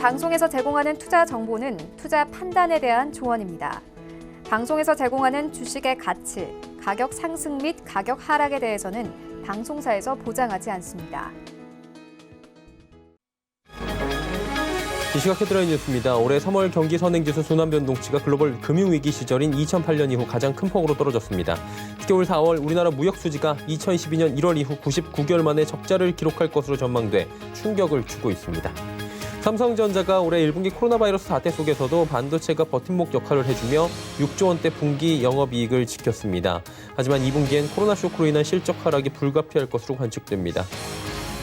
방송에서 제공하는 투자 정보는 투자 판단에 대한 조언입니다. 방송에서 제공하는 주식의 가치, 가격 상승 및 가격 하락에 대해서는 방송사에서 보장하지 않습니다. 이 시각 헤드라인 뉴스입니다. 올해 3월 경기 선행지수 순환변동치가 글로벌 금융위기 시절인 2008년 이후 가장 큰 폭으로 떨어졌습니다. 특히 올 4월 우리나라 무역수지가 2012년 1월 이후 99개월 만에 적자를 기록할 것으로 전망돼 충격을 주고 있습니다. 삼성전자가 올해 1분기 코로나 바이러스 사태 속에서도 반도체가 버팀목 역할을 해주며 6조 원대 분기 영업이익을 지켰습니다. 하지만 2분기엔 코로나 쇼크로 인한 실적 하락이 불가피할 것으로 관측됩니다.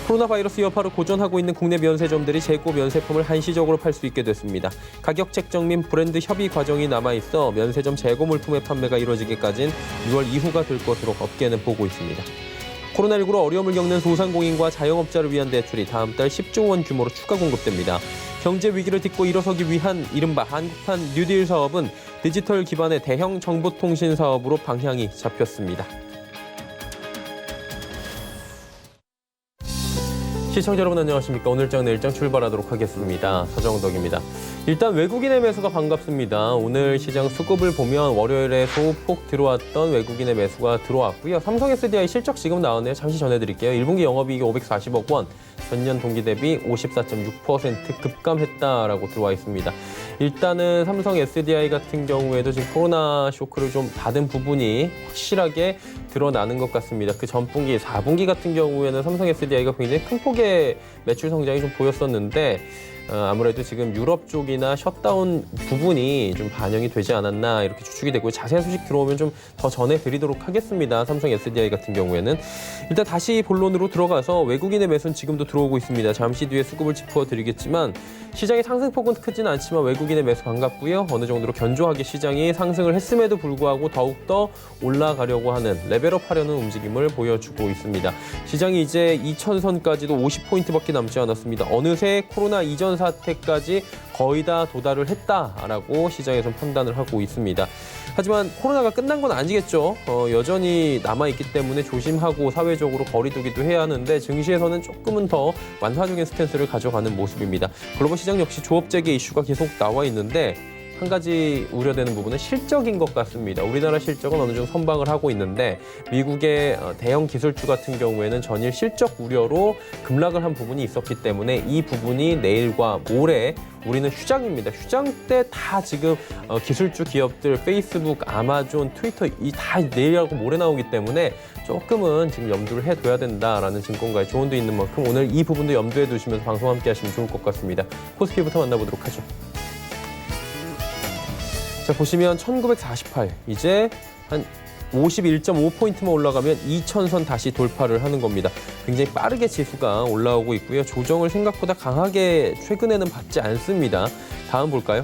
코로나 바이러스 여파로 고전하고 있는 국내 면세점들이 재고 면세품을 한시적으로 팔 수 있게 됐습니다. 가격 책정 및 브랜드 협의 과정이 남아있어 면세점 재고 물품의 판매가 이루어지기까지는 6월 이후가 될 것으로 업계는 보고 있습니다. 코로나19로 어려움을 겪는 소상공인과 자영업자를 위한 대출이 다음 달 10조 원 규모로 추가 공급됩니다. 경제 위기를 딛고 일어서기 위한 이른바 한국판 뉴딜 사업은 디지털 기반의 대형 정보통신 사업으로 방향이 잡혔습니다. 시청자 여러분 안녕하십니까. 오늘장 내일장 출발하도록 하겠습니다. 서정덕입니다. 일단 외국인의 매수가 반갑습니다. 오늘 시장 수급을 보면 월요일에 소폭 들어왔던 외국인의 매수가 들어왔고요. 삼성 SDI 실적 지금 나왔네요. 잠시 전해드릴게요. 1분기 영업이익이 540억 원, 전년 동기 대비 54.6% 급감했다라고 들어와 있습니다. 일단은 삼성 SDI 같은 경우에도 지금 코로나 쇼크를 좀 받은 부분이 확실하게 드러나는 것 같습니다. 그 전분기, 4분기 같은 경우에는 삼성 SDI가 굉장히 큰 폭의 매출 성장이 좀 보였었는데 아무래도 지금 유럽 쪽이나 셧다운 부분이 좀 반영이 되지 않았나 이렇게 추측이 되고 자세한 소식 들어오면 좀 더 전해드리도록 하겠습니다. 삼성 SDI 같은 경우에는. 일단 다시 본론으로 들어가서 외국인의 매수는 지금도 들어오고 있습니다. 잠시 뒤에 수급을 짚어드리겠지만 시장의 상승폭은 크지는 않지만 외국인의 매수 반갑고요. 어느 정도로 견조하게 시장이 상승을 했음에도 불구하고 더욱더 올라가려고 하는 레벨업하려는 움직임을 보여주고 있습니다. 시장이 이제 2000선까지도 50포인트밖에 남지 않았습니다. 어느새 코로나 이전 사태까지 거의 다 도달을 했다라고 시장에서는 판단을 하고 있습니다. 하지만 코로나가 끝난 건 아니겠죠. 여전히 남아있기 때문에 조심하고 사회적으로 거리두기도 해야 하는데 증시에서는 조금은 더 완화적인 스탠스를 가져가는 모습입니다. 글로벌 시장 역시 조업재개 이슈가 계속 나와 있는데 한 가지 우려되는 부분은 실적인 것 같습니다. 우리나라 실적은 어느 정도 선방을 하고 있는데 미국의 대형 기술주 같은 경우에는 전일 실적 우려로 급락을 한 부분이 있었기 때문에 이 부분이 내일과 모레 우리는 휴장입니다. 휴장 때 다 지금 기술주 기업들, 페이스북, 아마존, 트위터 이 다 내일하고 모레 나오기 때문에 조금은 지금 염두를 해둬야 된다라는 증권가의 조언도 있는 만큼 오늘 이 부분도 염두에 두시면서 방송 함께 하시면 좋을 것 같습니다. 코스피부터 만나보도록 하죠. 자, 보시면 1948, 이제 한 51.5포인트만 올라가면 2000선 다시 돌파를 하는 겁니다. 굉장히 빠르게 지수가 올라오고 있고요. 조정을 생각보다 강하게 최근에는 받지 않습니다. 다음 볼까요?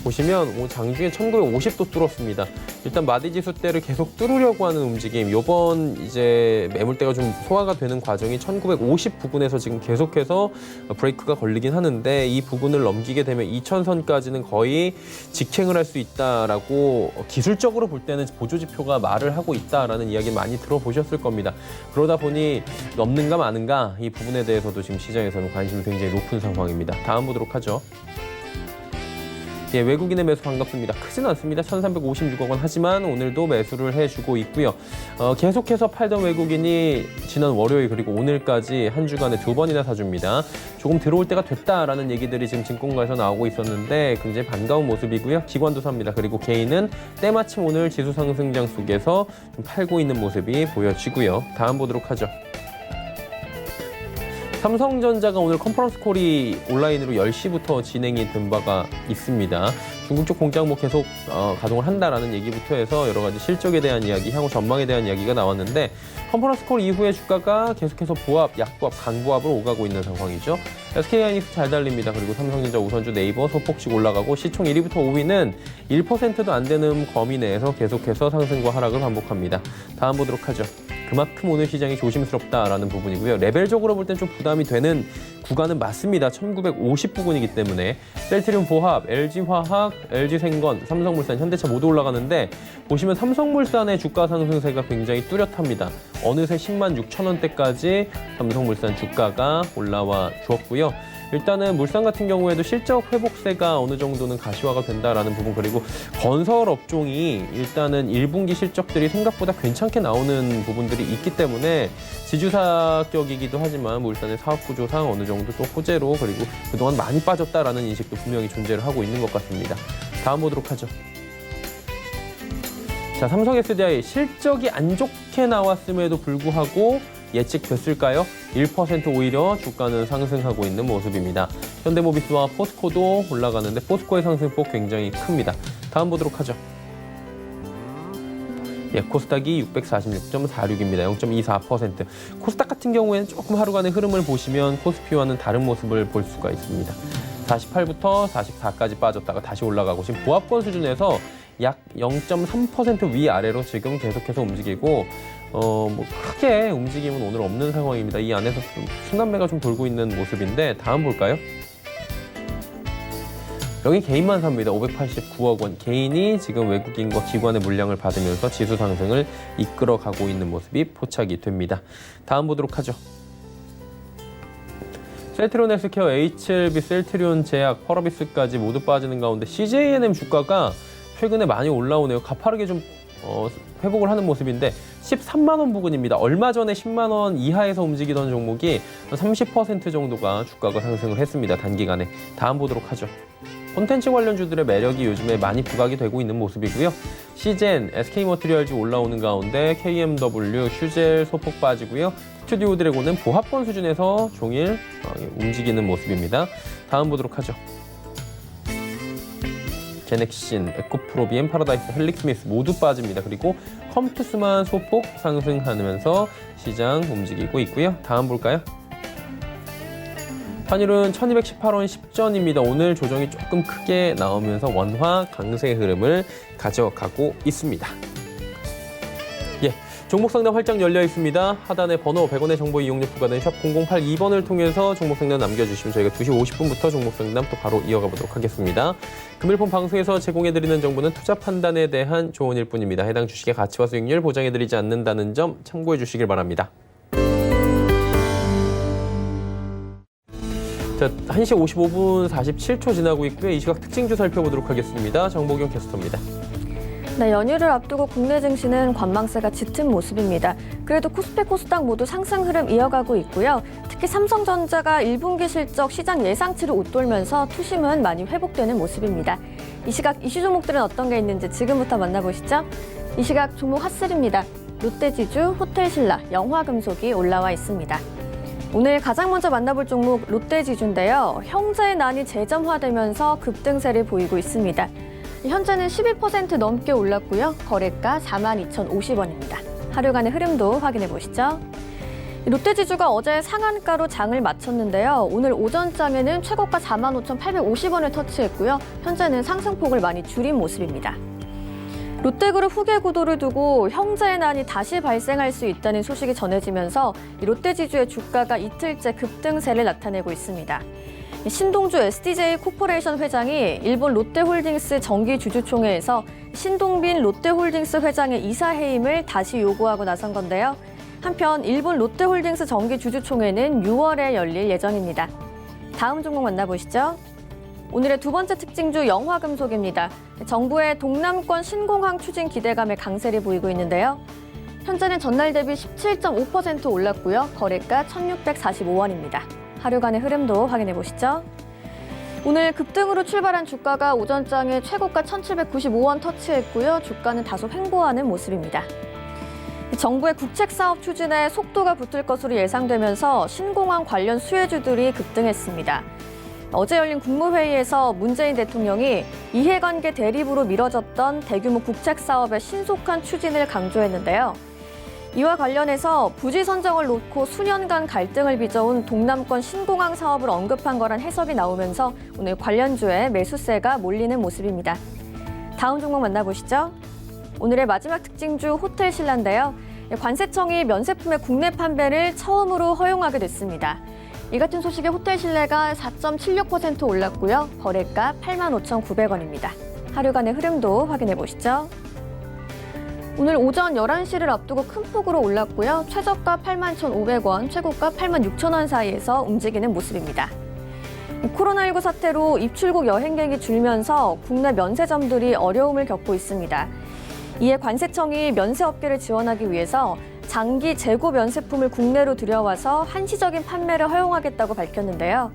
보시면 장중에 1950도 뚫었습니다. 일단 마디지수대를 계속 뚫으려고 하는 움직임. 요번 이제 매물대가 좀 소화가 되는 과정이 1950 부근에서 지금 계속해서 브레이크가 걸리긴 하는데 이 부분을 넘기게 되면 2000선까지는 거의 직행을 할 수 있다라고 기술적으로 볼 때는 보조지표가 말을 하고 있다라는 이야기 많이 들어보셨을 겁니다. 그러다 보니 넘는가 마는가 이 부분에 대해서도 지금 시장에서는 관심이 굉장히 높은 상황입니다. 다음 보도록 하죠. 예, 외국인의 매수 반갑습니다. 크지는 않습니다. 1,356억 원 하지만 오늘도 매수를 해주고 있고요. 계속해서 팔던 외국인이 지난 월요일 그리고 오늘까지 한 주간에 2번이나 사줍니다. 조금 들어올 때가 됐다라는 얘기들이 지금 증권가에서 나오고 있었는데 굉장히 반가운 모습이고요. 기관도 삽니다. 그리고 개인은 때마침 오늘 지수 상승장 속에서 좀 팔고 있는 모습이 보여지고요. 다음 보도록 하죠. 삼성전자가 오늘 컨퍼런스 콜이 온라인으로 10시부터 진행이 된 바가 있습니다. 중국 쪽 공장 계속 가동을 한다라는 얘기부터 해서 여러 가지 실적에 대한 이야기, 향후 전망에 대한 이야기가 나왔는데 컨퍼런스 콜 이후에 주가가 계속해서 보합, 약보합, 강보합을 오가고 있는 상황이죠. SK하이닉스 잘 달립니다. 그리고 삼성전자, 우선주, 네이버 소폭씩 올라가고 시총 1위부터 5위는 1%도 안 되는 범위 내에서 계속해서 상승과 하락을 반복합니다. 다음 보도록 하죠. 그만큼 오늘 시장이 조심스럽다라는 부분이고요. 레벨적으로 볼 땐 좀 부담이 되는 구간은 맞습니다. 1950 부근이기 때문에 셀트리온 보합, LG화학, LG생건, 삼성물산, 현대차 모두 올라가는데 보시면 삼성물산의 주가 상승세가 굉장히 뚜렷합니다. 어느새 10만 6천 원대까지 삼성물산 주가가 올라와 주었고요. 일단은 물산 같은 경우에도 실적 회복세가 어느 정도는 가시화가 된다라는 부분, 그리고 건설 업종이 일단은 1분기 실적들이 생각보다 괜찮게 나오는 부분들이 있기 때문에 지주사격이기도 하지만 물산의 사업 구조상 어느 정도 또 호재로, 그리고 그동안 많이 빠졌다라는 인식도 분명히 존재를 하고 있는 것 같습니다. 다음 보도록 하죠. 자, 삼성 SDI 실적이 안 좋게 나왔음에도 불구하고 예측됐을까요? 1% 오히려 주가는 상승하고 있는 모습입니다. 현대모비스와 포스코도 올라가는데 포스코의 상승폭 굉장히 큽니다. 다음 보도록 하죠. 예, 코스닥이 646.46입니다. 0.24%. 코스닥 같은 경우에는 조금 하루간의 흐름을 보시면 코스피와는 다른 모습을 볼 수가 있습니다. 48부터 44까지 빠졌다가 다시 올라가고 지금 보합권 수준에서 약 0.3% 위아래로 지금 계속해서 움직이고 뭐 크게 움직임은 오늘 없는 상황입니다. 이 안에서 좀 순환매가 좀 돌고 있는 모습인데 다음 볼까요? 여기 개인만 삽니다. 589억 원. 개인이 지금 외국인과 기관의 물량을 받으면서 지수 상승을 이끌어가고 있는 모습이 포착이 됩니다. 다음 보도록 하죠. 셀트리온 헬스케어, HLB, 셀트리온 제약, 펄어비스까지 모두 빠지는 가운데 CJNM 주가가 최근에 많이 올라오네요. 가파르게 좀 회복을 하는 모습인데 13만 원 부근입니다. 얼마 전에 10만 원 이하에서 움직이던 종목이 30% 정도가 주가가 상승을 했습니다. 단기간에. 다음 보도록 하죠. 콘텐츠 관련주들의 매력이 요즘에 많이 부각이 되고 있는 모습이고요. 시젠, SK머티리얼즈 올라오는 가운데 KMW, 휴젤 소폭 빠지고요. 스튜디오 드래곤은 보합권 수준에서 종일 움직이는 모습입니다. 다음 보도록 하죠. 제넥신, 에코프로비엠, 파라다이스, 헬릭스미스 모두 빠집니다. 그리고 컴투스만 소폭 상승하면서 시장 움직이고 있고요. 다음 볼까요? 환율은 1218원 10전입니다. 오늘 조정이 조금 크게 나오면서 원화 강세 흐름을 가져가고 있습니다. 예, 종목 상담 활짝 열려 있습니다. 하단에 번호 100원의 정보 이용료 부과된 샵 0082번을 통해서 종목 상담 남겨주시면 저희가 2시 50분부터 종목 상담 또 바로 이어가 보도록 하겠습니다. 금일폰 방송에서 제공해드리는 정보는 투자 판단에 대한 조언일 뿐입니다. 해당 주식의 가치와 수익률 보장해드리지 않는다는 점 참고해 주시길 바랍니다. 자, 1시 55분 47초 지나고 있고요. 이 시각 특징주 살펴보도록 하겠습니다. 정보경 캐스터입니다. 네, 연휴를 앞두고 국내 증시는 관망세가 짙은 모습입니다. 그래도 코스피, 코스닥 모두 상승 흐름 이어가고 있고요. 특히 삼성전자가 1분기 실적 시장 예상치를 웃돌면서 투심은 많이 회복되는 모습입니다. 이 시각 이슈 종목들은 어떤 게 있는지 지금부터 만나보시죠. 이 시각 종목 핫셀입니다. 롯데지주, 호텔신라, 영화금속이 올라와 있습니다. 오늘 가장 먼저 만나볼 종목 롯데지주인데요. 형제의 난이 재점화되면서 급등세를 보이고 있습니다. 현재는 12% 넘게 올랐고요. 거래가 42,050원입니다. 하루간의 흐름도 확인해 보시죠. 롯데지주가 어제 상한가로 장을 마쳤는데요. 오늘 오전장에는 최고가 45,850원을 터치했고요. 현재는 상승폭을 많이 줄인 모습입니다. 롯데그룹 후계 구도를 두고 형제의 난이 다시 발생할 수 있다는 소식이 전해지면서 롯데지주의 주가가 이틀째 급등세를 나타내고 있습니다. 신동주 SDJ 코퍼레이션 회장이 일본 롯데홀딩스 정기주주총회에서 신동빈 롯데홀딩스 회장의 이사 해임을 다시 요구하고 나선 건데요. 한편 일본 롯데홀딩스 정기주주총회는 6월에 열릴 예정입니다. 다음 종목 만나보시죠. 오늘의 두 번째 특징주 영화금속입니다. 정부의 동남권 신공항 추진 기대감에 강세를 보이고 있는데요. 현재는 전날 대비 17.5% 올랐고요. 거래가 1,645원입니다. 하루간의 흐름도 확인해 보시죠. 오늘 급등으로 출발한 주가가 오전장에 최고가 1,795원 터치했고요. 주가는 다소 횡보하는 모습입니다. 정부의 국책사업 추진에 속도가 붙을 것으로 예상되면서 신공항 관련 수혜주들이 급등했습니다. 어제 열린 국무회의에서 문재인 대통령이 이해관계 대립으로 미뤄졌던 대규모 국책사업의 신속한 추진을 강조했는데요. 이와 관련해서 부지 선정을 놓고 수년간 갈등을 빚어온 동남권 신공항 사업을 언급한 거란 해석이 나오면서 오늘 관련주에 매수세가 몰리는 모습입니다. 다음 종목 만나보시죠. 오늘의 마지막 특징주 호텔신라인데요. 관세청이 면세품의 국내 판매를 처음으로 허용하게 됐습니다. 이 같은 소식에 호텔신라가 4.76% 올랐고요. 거래가 85,900원입니다. 하루간의 흐름도 확인해 보시죠. 오늘 오전 11시를 앞두고 큰 폭으로 올랐고요. 최저가 81,500원, 최고가 86,000원 사이에서 움직이는 모습입니다. 코로나19 사태로 입출국 여행객이 줄면서 국내 면세점들이 어려움을 겪고 있습니다. 이에 관세청이 면세업계를 지원하기 위해서 장기 재고 면세품을 국내로 들여와서 한시적인 판매를 허용하겠다고 밝혔는데요.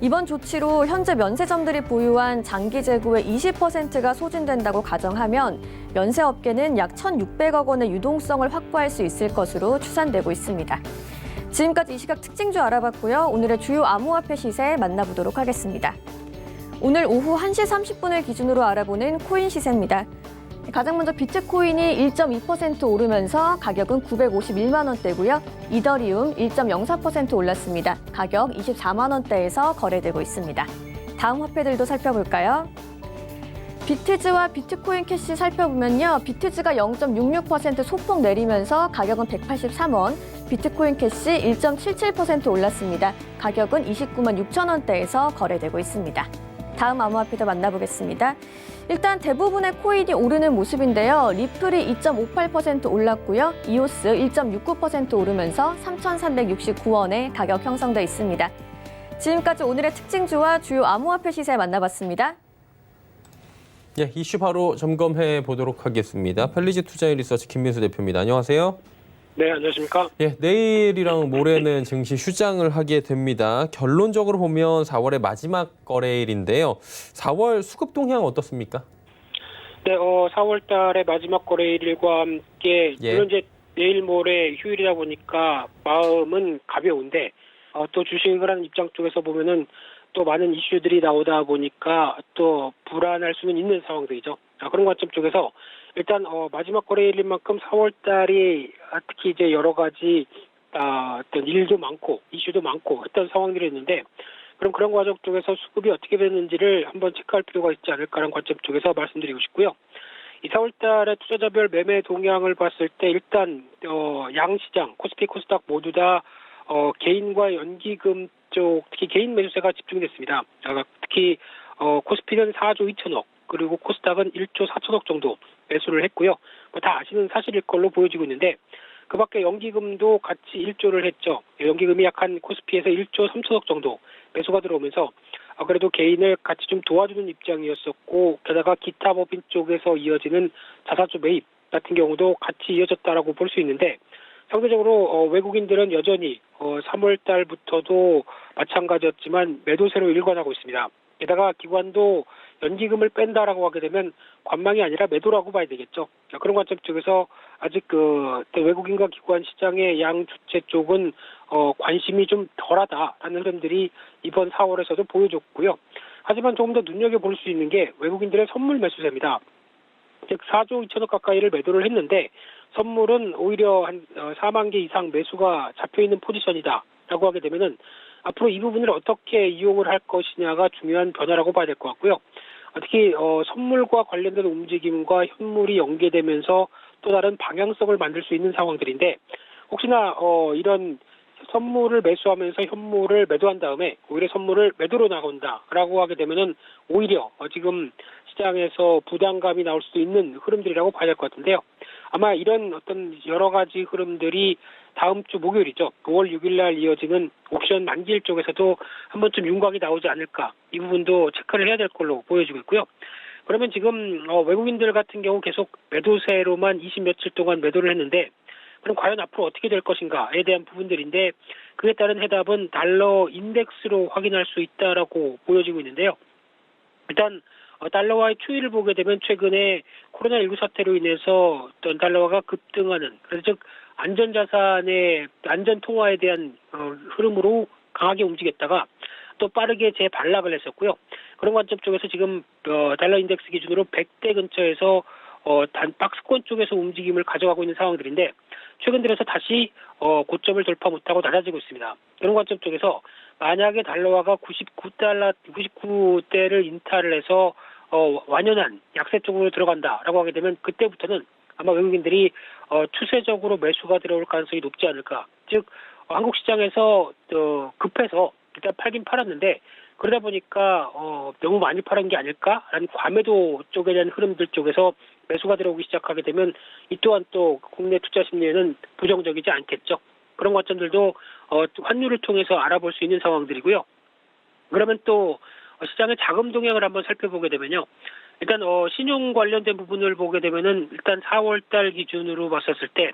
이번 조치로 현재 면세점들이 보유한 장기 재고의 20%가 소진된다고 가정하면 면세업계는 약 1,600억 원의 유동성을 확보할 수 있을 것으로 추산되고 있습니다. 지금까지 이 시각 특징주 알아봤고요. 오늘의 주요 암호화폐 시세 만나보도록 하겠습니다. 오늘 오후 1시 30분을 기준으로 알아보는 코인 시세입니다. 가장 먼저 비트코인이 1.2% 오르면서 가격은 951만 원대고요. 이더리움 1.04% 올랐습니다. 가격 24만 원대에서 거래되고 있습니다. 다음 화폐들도 살펴볼까요? 비트즈와 비트코인 캐시 살펴보면요. 비트즈가 0.66% 소폭 내리면서 가격은 183원, 비트코인 캐시 1.77% 올랐습니다. 가격은 29만 6천 원대에서 거래되고 있습니다. 다음 암호화폐도 만나보겠습니다. 일단 대부분의 코인이 오르는 모습인데요. 리플이 2.58% 올랐고요. 이오스 1.69% 오르면서 3,369원에 가격 형성돼 있습니다. 지금까지 오늘의 특징주와 주요 암호화폐 시세 만나봤습니다. 예, 이슈 바로 점검해 보도록 하겠습니다. 펠리지 투자인 리서치 김민수 대표입니다. 안녕하세요. 네, 안녕하십니까. 예, 내일이랑 모레는 증시 휴장을 하게 됩니다. 결론적으로 보면 4월의 마지막 거래일인데요. 4월 수급 동향 어떻습니까? 네, 4월 달의 마지막 거래일과 함께 물론 이제 내일 모레 휴일이다 보니까 마음은 가벼운데 또 주식을 하는 입장 쪽에서 보면은 또 많은 이슈들이 나오다 보니까 또 불안할 수는 있는 상황들이죠. 그런 관점 쪽에서 일단 마지막 거래일인 만큼 4월 달이 특히 이제 여러 가지 어떤 일도 많고 이슈도 많고 했던 상황들이 있는데 그럼 그런 과정 쪽에서 수급이 어떻게 되는지를 한번 체크할 필요가 있지 않을까라는 관점 쪽에서 말씀드리고 싶고요. 이 4월 달에 투자자별 매매 동향을 봤을 때 일단 양시장 코스피 코스닥 모두 다 개인과 연기금 쪽 특히 개인 매수세가 집중됐습니다. 특히 코스피는 4조 2천억 그리고 코스닥은 1조 4천억 정도 매수를 했고요. 다 아시는 사실일 걸로 보여지고 있는데 그 밖에 연기금도 같이 1조를 했죠. 연기금이 약한 코스피에서 1조 3천억 정도 매수가 들어오면서 그래도 개인을 같이 좀 도와주는 입장이었었고 게다가 기타 법인 쪽에서 이어지는 자사주 매입 같은 경우도 같이 이어졌다라고 볼 수 있는데 상대적으로 외국인들은 여전히 3월 달부터도 마찬가지였지만 매도세로 일관하고 있습니다. 게다가 기관도 연기금을 뺀다라고 하게 되면 관망이 아니라 매도라고 봐야 되겠죠. 그런 관점 쪽에서 아직 외국인과 기관 시장의 양 주체 쪽은 관심이 좀 덜하다라는 흐름들이 이번 4월에서도 보여줬고요. 하지만 조금 더 눈여겨볼 수 있는 게 외국인들의 선물 매수세입니다. 즉 4조 2천억 가까이를 매도를 했는데 선물은 오히려 한 4만 개 이상 매수가 잡혀있는 포지션이다라고 하게 되면은 앞으로 이 부분을 어떻게 이용을 할 것이냐가 중요한 변화라고 봐야 될 것 같고요. 특히 선물과 관련된 움직임과 현물이 연계되면서 또 다른 방향성을 만들 수 있는 상황들인데 혹시나 이런 선물을 매수하면서 현물을 매도한 다음에 오히려 선물을 매도로 나간다라고 하게 되면은 오히려 지금 시장에서 부담감이 나올 수도 있는 흐름들이라고 봐야 될 것 같은데요. 아마 이런 어떤 여러 가지 흐름들이 다음 주 목요일이죠. 5월 6일 날 이어지는 옵션 만기일 쪽에서도 한 번쯤 윤곽이 나오지 않을까. 이 부분도 체크를 해야 될 걸로 보여지고 있고요. 그러면 지금 외국인들 같은 경우 계속 매도세로만 20 며칠 동안 매도를 했는데 그럼 과연 앞으로 어떻게 될 것인가에 대한 부분들인데 그에 따른 해답은 달러 인덱스로 확인할 수 있다라고 보여지고 있는데요. 일단 달러와의 추이를 보게 되면 최근에 코로나19 사태로 인해서 어떤 달러화가 급등하는 그래서 즉 안전자산의 안전통화에 대한 흐름으로 강하게 움직였다가 또 빠르게 재반락을 했었고요. 그런 관점 쪽에서 지금 달러 인덱스 기준으로 100대 근처에서 단 박스권 쪽에서 움직임을 가져가고 있는 상황들인데 최근 들어서 다시 고점을 돌파 못하고 낮아지고 있습니다. 그런 관점 쪽에서 만약에 달러화가 99대를 인타를 해서 완연한 약세 쪽으로 들어간다라고 하게 되면 그때부터는 아마 외국인들이 추세적으로 매수가 들어올 가능성이 높지 않을까. 즉 한국 시장에서 급해서 일단 팔긴 팔았는데 그러다 보니까 너무 많이 팔은 게 아닐까라는 과매도 쪽에 대한 흐름들 쪽에서 매수가 들어오기 시작하게 되면 이 또한 또 국내 투자 심리에는 부정적이지 않겠죠. 그런 관점들도 환율을 통해서 알아볼 수 있는 상황들이고요. 그러면 또 시장의 자금 동향을 한번 살펴보게 되면요. 일단 신용 관련된 부분을 보게 되면은 일단 4월 달 기준으로 봤었을 때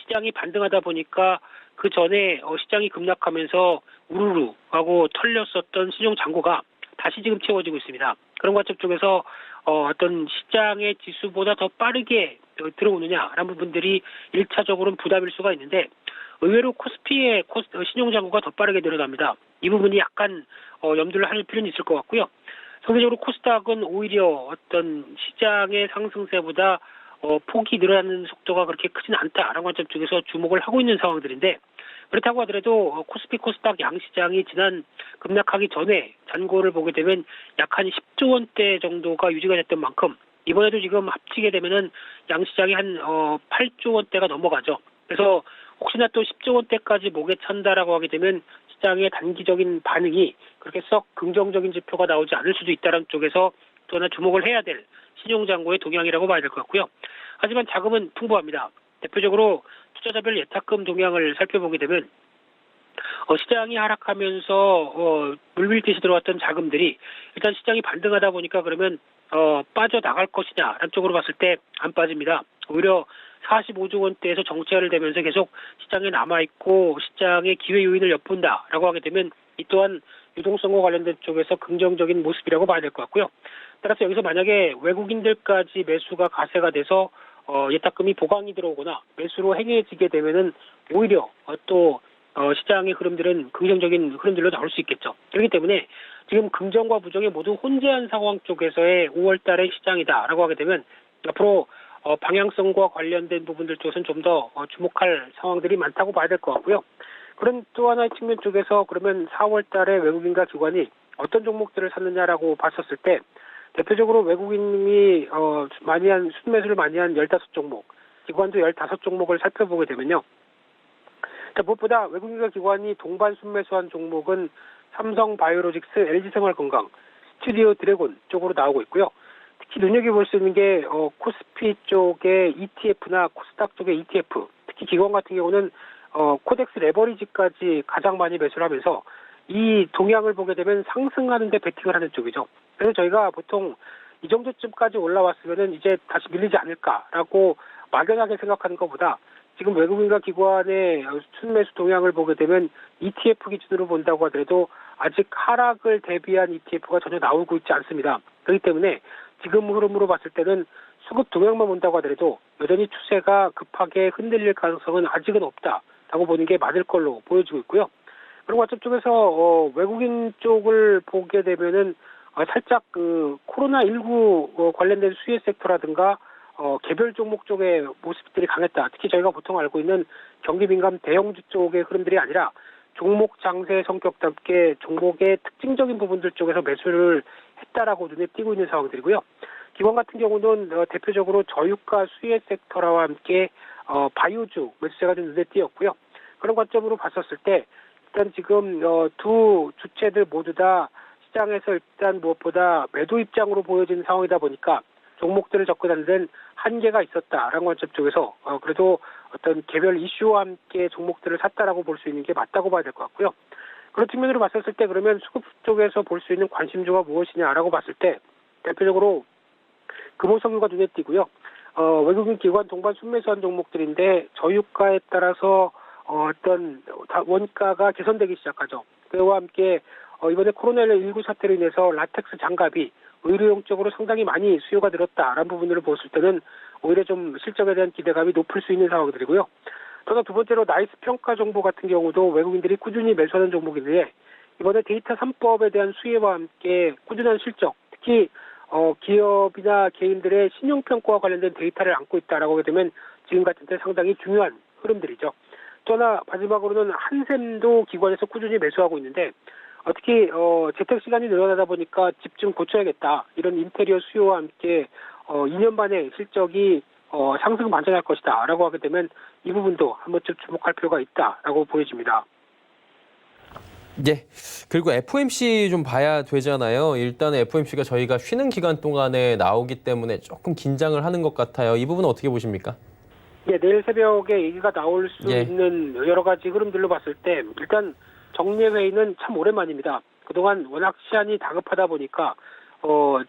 시장이 반등하다 보니까 그 전에 시장이 급락하면서 우르르 하고 털렸었던 신용 잔고가 다시 지금 채워지고 있습니다. 그런 관점 쪽에서 어떤 시장의 지수보다 더 빠르게 들어오느냐라는 부분들이 1차적으로는 부담일 수가 있는데 의외로 코스피의 신용 잔고가 더 빠르게 늘어납니다. 이 부분이 약간 염두를 할 필요는 있을 것 같고요. 상대적으로 코스닥은 오히려 어떤 시장의 상승세보다 폭이 늘어나는 속도가 그렇게 크진 않다라는 관점 쪽에서 주목을 하고 있는 상황들인데 그렇다고 하더라도 코스피 코스닥 양시장이 지난 급락하기 전에 잔고를 보게 되면 약 한 10조 원대 정도가 유지가 됐던 만큼 이번에도 지금 합치게 되면은 양시장이 한 8조 원대가 넘어가죠. 그래서 혹시나 또 10조 원대까지 목에 찬다라고 하게 되면 시장의 단기적인 반응이 그렇게 썩 긍정적인 지표가 나오지 않을 수도 있다는 쪽에서 또 하나 주목을 해야 될 신용잔고의 동향이라고 봐야 될 것 같고요. 하지만 자금은 풍부합니다. 대표적으로 투자자별 예탁금 동향을 살펴보게 되면 시장이 하락하면서 물밀듯이 들어왔던 자금들이 일단 시장이 반등하다 보니까 그러면 빠져나갈 것이냐라는 쪽으로 봤을 때 안 빠집니다. 오히려 45조 원대에서 정체를 되면서 계속 시장에 남아있고 시장의 기회 요인을 엿본다라고 하게 되면 이 또한 유동성과 관련된 쪽에서 긍정적인 모습이라고 봐야 될 것 같고요. 따라서 여기서 만약에 외국인들까지 매수가 가세가 돼서 예탁금이 보강이 들어오거나 매수로 행해지게 되면은 오히려 또 시장의 흐름들은 긍정적인 흐름들로 나올 수 있겠죠. 그렇기 때문에 지금 긍정과 부정이 모두 혼재한 상황 쪽에서의 5월 달의 시장이다라고 하게 되면 앞으로 방향성과 관련된 부분들 쪽에서는 좀 더 주목할 상황들이 많다고 봐야 될 것 같고요. 그런 또 하나의 측면 쪽에서 그러면 4월 달에 외국인과 기관이 어떤 종목들을 샀느냐라고 봤었을 때 대표적으로 외국인이 순매수를 많이 한 15종목, 기관도 15종목을 살펴보게 되면요. 자, 무엇보다 외국인과 기관이 동반 순매수한 종목은 삼성바이오로직스, LG생활건강, 스튜디오 드래곤 쪽으로 나오고 있고요. 특히 눈여겨볼 수 있는 게 코스피 쪽의 ETF나 코스닥 쪽의 ETF, 특히 기관 같은 경우는 코덱스 레버리지까지 가장 많이 매수를 하면서 이 동향을 보게 되면 상승하는 데 베팅을 하는 쪽이죠. 그래서 저희가 보통 이 정도쯤까지 올라왔으면은 이제 다시 밀리지 않을까라고 막연하게 생각하는 것보다 지금 외국인과 기관의 순매수 동향을 보게 되면 ETF 기준으로 본다고 하더라도 아직 하락을 대비한 ETF가 전혀 나오고 있지 않습니다. 그렇기 때문에 지금 흐름으로 봤을 때는 수급 동향만 본다고 하더라도 여전히 추세가 급하게 흔들릴 가능성은 아직은 없다라고 보는 게 맞을 걸로 보여지고 있고요. 그런 관점 쪽에서 외국인 쪽을 보게 되면은 살짝 그 코로나19 관련된 수혜 섹터라든가 개별 종목 쪽의 모습들이 강했다. 특히 저희가 보통 알고 있는 경기 민감 대형주 쪽의 흐름들이 아니라 종목 장세 성격답게 종목의 특징적인 부분들 쪽에서 매수를 했다라고 눈에 띄고 있는 상황들이고요. 기관 같은 경우는 대표적으로 저유가 수혜 섹터와 함께 바이오주 매수세가 좀 눈에 띄었고요. 그런 관점으로 봤었을 때 일단 지금 두 주체들 모두 다 시장에서 일단 무엇보다 매도 입장으로 보여지는 상황이다 보니까 종목들을 접근하는 데는 한계가 있었다라는 관점 쪽에서 그래도 어떤 개별 이슈와 함께 종목들을 샀다라고 볼 수 있는 게 맞다고 봐야 될 것 같고요. 그런 측면으로 봤었을 때 그러면 수급 쪽에서 볼 수 있는 관심주가 무엇이냐라고 봤을 때 대표적으로 금호석유가 눈에 띄고요. 외국인 기관 동반 순매수한 종목들인데 저유가에 따라서 어떤 원가가 개선되기 시작하죠. 그와 함께 이번에 코로나19 사태로 인해서 라텍스 장갑이 의료용 쪽으로 상당히 많이 수요가 늘었다라는 부분으로 봤을 때는 오히려 좀 실적에 대한 기대감이 높을 수 있는 상황들이고요. 또 두 번째로 나이스 평가 정보 같은 경우도 외국인들이 꾸준히 매수하는 종목인데 이번에 데이터 3법에 대한 수혜와 함께 꾸준한 실적, 특히 기업이나 개인들의 신용평가와 관련된 데이터를 안고 있다라고 하게 되면 지금 같은 때 상당히 중요한 흐름들이죠. 또 하나 마지막으로는 한샘도 기관에서 꾸준히 매수하고 있는데 특히 재택 시간이 늘어나다 보니까 집 좀 고쳐야겠다 이런 인테리어 수요와 함께 2년 만에 실적이 상승 반전할 것이다라고 하게 되면 이 부분도 한 번쯤 주목할 필요가 있다라고 보여집니다. 예. 그리고 FOMC 좀 봐야 되잖아요. 일단 FOMC가 저희가 쉬는 기간 동안에 나오기 때문에 조금 긴장을 하는 것 같아요. 이 부분은 어떻게 보십니까? 예, 내일 새벽에 얘기가 나올 수 예. 있는 여러 가지 흐름들로 봤을 때 일단 정례회의는 참 오랜만입니다. 그동안 워낙 시한이 다급하다 보니까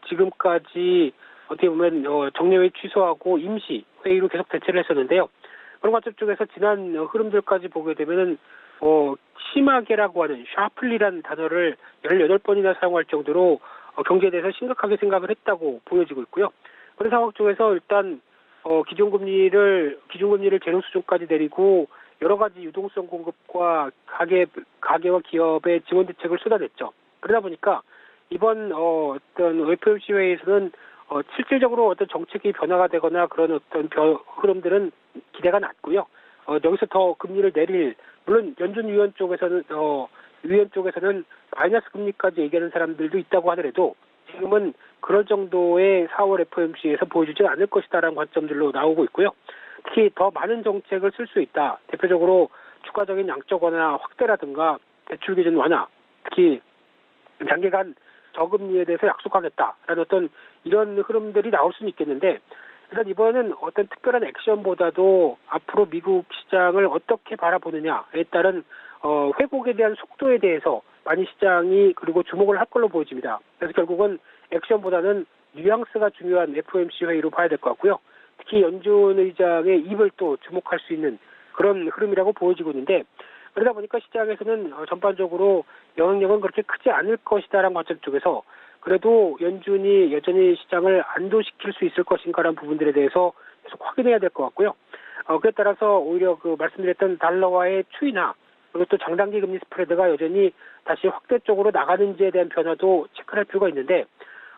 지금까지 어떻게 보면 정례회 취소하고 임시 회의로 계속 대체를 했었는데요. 그런 관점 쪽에서 지난 흐름들까지 보게 되면은 심하게라고 하는 샤플리라는 단어를 18번이나 사용할 정도로 경제에 대해서 심각하게 생각을 했다고 보여지고 있고요. 그런 상황 쪽에서 일단 기준금리를 제로 수준까지 내리고 여러 가지 유동성 공급과 가계와 기업의 지원 대책을 쏟아냈죠. 그러다 보니까 이번 어떤 FOMC 회의에서는 실질적으로 어떤 정책이 변화가 되거나 그런 어떤 흐름들은 기대가 낮고요. 여기서 더 금리를 내릴, 물론 연준 위원 쪽에서는 마이너스 금리까지 얘기하는 사람들도 있다고 하더라도 지금은 그럴 정도의 4월 FOMC에서 보여주지 않을 것이다라는 관점들로 나오고 있고요. 특히 더 많은 정책을 쓸 수 있다. 대표적으로 추가적인 양적 완화 확대라든가 대출 기준 완화, 특히 장기간 저금리에 대해서 약속하겠다라는 어떤 이런 흐름들이 나올 수는 있겠는데, 일단 이번은 어떤 특별한 액션보다도 앞으로 미국 시장을 어떻게 바라보느냐에 따른 회복에 대한 속도에 대해서 많이 시장이 그리고 주목을 할 걸로 보여집니다. 그래서 결국은 액션보다는 뉘앙스가 중요한 FOMC 회의로 봐야 될 것 같고요. 특히 연준 의장의 입을 또 주목할 수 있는 그런 흐름이라고 보여지고 있는데, 그러다 보니까 시장에서는 전반적으로 영향력은 그렇게 크지 않을 것이다라는 관점 쪽에서 그래도 연준이 여전히 시장을 안도시킬 수 있을 것인가라는 부분들에 대해서 계속 확인해야 될 것 같고요. 그에 따라서 오히려 그 말씀드렸던 달러와의 추이나 그리고 또 장단기 금리 스프레드가 여전히 다시 확대 쪽으로 나가는지에 대한 변화도 체크할 필요가 있는데,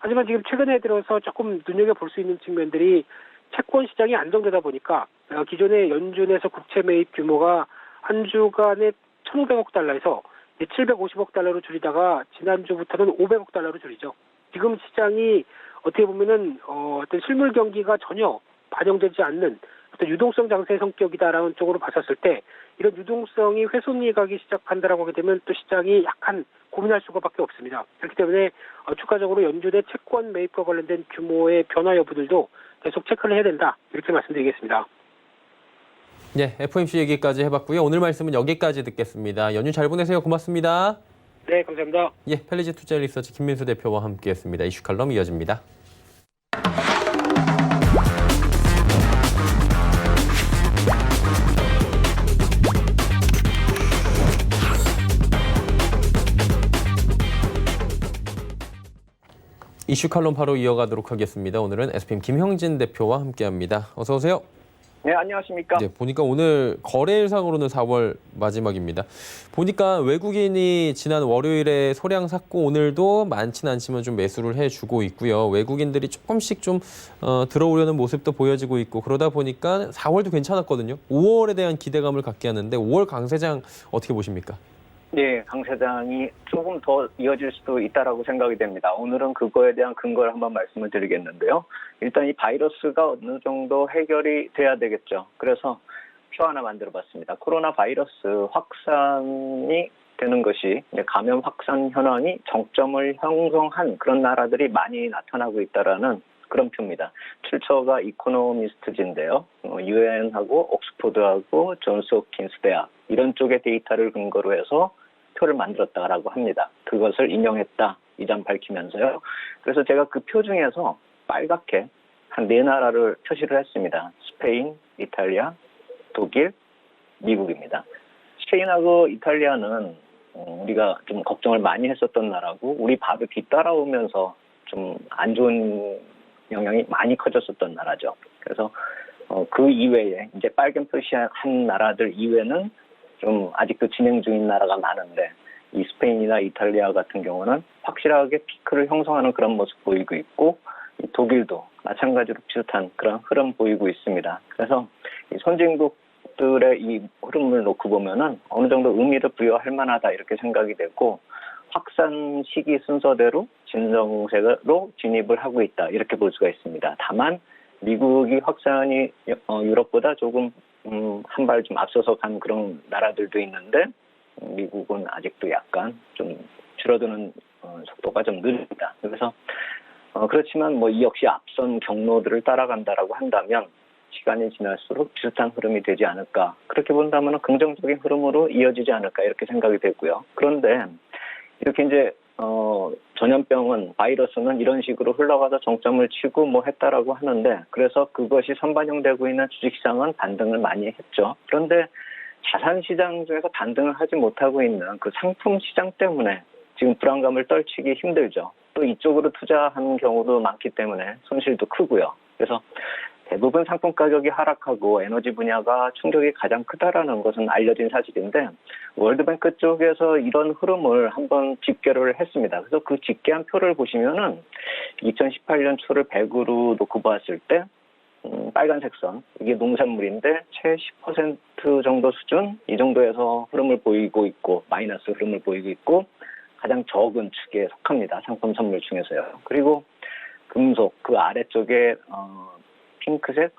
하지만 지금 최근에 들어서 조금 눈여겨볼 수 있는 측면들이 채권 시장이 안정되다 보니까 기존의 연준에서 국채 매입 규모가 한 주간에 1,500억 달러에서 750억 달러로 줄이다가 지난주부터는 500억 달러로 줄이죠. 지금 시장이 어떻게 보면은 어떤 실물 경기가 전혀 반영되지 않는 어떤 유동성 장세의 성격이다라는 쪽으로 봤었을 때, 이런 유동성이 훼손이 가기 시작한다라고 하게 되면 또 시장이 약간 고민할 수밖에 없습니다. 그렇기 때문에 추가적으로 연준의 채권 매입과 관련된 규모의 변화 여부들도 계속 체크를 해야 된다, 이렇게 말씀드리겠습니다. 네, FOMC 얘기까지 해봤고요. 오늘 말씀은 여기까지 듣겠습니다. 연휴 잘 보내세요. 고맙습니다. 네, 감사합니다. 예, 펠리지 투자 리서치 김민수 대표와 함께했습니다. 이슈 칼럼 이어집니다. 이슈 칼럼 바로 이어가도록 하겠습니다. 오늘은 SPM 김형진 대표와 함께합니다. 어서 오세요. 네, 안녕하십니까. 네, 보니까 오늘 거래일상으로는 4월 마지막입니다. 보니까 외국인이 지난 월요일에 소량 샀고 오늘도 많지는 않지만 좀 매수를 해주고 있고요. 외국인들이 조금씩 좀 들어오려는 모습도 보여지고 있고, 그러다 보니까 4월도 괜찮았거든요. 5월에 대한 기대감을 갖게 하는데 5월 강세장 어떻게 보십니까? 네, 강세장이 조금 더 이어질 수도 있다라고 생각이 됩니다. 오늘은 그거에 대한 근거를 한번 말씀을 드리겠는데요. 일단 이 바이러스가 어느 정도 해결이 돼야 되겠죠. 그래서 표 하나 만들어 봤습니다. 코로나 바이러스 확산이 되는 것이, 감염 확산 현황이 정점을 형성한 그런 나라들이 많이 나타나고 있다라는 그런 표입니다. 출처가 이코노미스트지인데요. 유엔하고 옥스포드하고 존스홉킨스 대학 이런 쪽의 데이터를 근거로 해서 표를 만들었다라고 합니다. 그것을 인용했다, 이 점 밝히면서요. 그래서 제가 그 표 중에서 빨갛게 한 4나라를 표시를 했습니다. 스페인, 이탈리아, 독일, 미국입니다. 스페인하고 이탈리아는 우리가 좀 걱정을 많이 했었던 나라고, 우리 바로 뒤따라오면서 좀 안 좋은 영향이 많이 커졌었던 나라죠. 그래서 그 이외에 이제 빨간 표시한 나라들 이외는 좀 아직도 진행 중인 나라가 많은데, 이 스페인이나 이탈리아 같은 경우는 확실하게 피크를 형성하는 그런 모습 보이고 있고, 이 독일도 마찬가지로 비슷한 그런 흐름 보이고 있습니다. 그래서 이 선진국들의 이 흐름을 놓고 보면은 어느 정도 의미를 부여할 만하다, 이렇게 생각이 되고, 확산 시기 순서대로 진정세로 진입을 하고 있다, 이렇게 볼 수가 있습니다. 다만 미국이 확산이 유럽보다 조금 한 발 좀 앞서서 간 그런 나라들도 있는데, 미국은 아직도 약간 좀 줄어드는 속도가 좀 느립니다. 그래서 그렇지만 뭐 이 역시 앞선 경로들을 따라간다라고 한다면 시간이 지날수록 비슷한 흐름이 되지 않을까, 그렇게 본다면 긍정적인 흐름으로 이어지지 않을까, 이렇게 생각이 되고요. 그런데 이렇게 이제 전염병은 바이러스는 이런 식으로 흘러가서 정점을 치고 뭐 했다라고 하는데 그래서 그것이 선반영되고 있는 주식시장은 반등을 많이 했죠. 그런데 자산시장 중에서 반등을 하지 못하고 있는 그 상품시장 때문에 지금 불안감을 떨치기 힘들죠. 또 이쪽으로 투자하는 경우도 많기 때문에 손실도 크고요. 그래서 대부분 상품 가격이 하락하고 에너지 분야가 충격이 가장 크다라는 것은 알려진 사실인데 월드뱅크 쪽에서 이런 흐름을 한번 집계를 했습니다. 그래서 그 집계한 표를 보시면은 2018년 초를 100으로 놓고 봤을 때 빨간색 선, 이게 농산물인데 채 10% 정도 수준 이 정도에서 흐름을 보이고 있고 마이너스 흐름을 보이고 있고 가장 적은 축에 속합니다. 상품 선물 중에서요. 그리고 금속 그 아래쪽에 핑크색,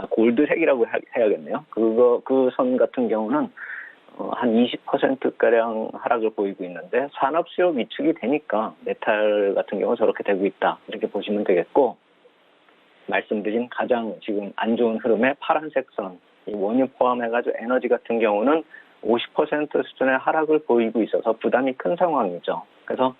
골드색이라고 해야겠네요. 그 선 같은 경우는 한 20%가량 하락을 보이고 있는데 산업 수요 위축이 되니까 메탈 같은 경우 저렇게 되고 있다. 이렇게 보시면 되겠고 말씀드린 가장 지금 안 좋은 흐름의 파란색 선, 이 원유 포함해가지고 에너지 같은 경우는 50% 수준의 하락을 보이고 있어서 부담이 큰 상황이죠. 그래서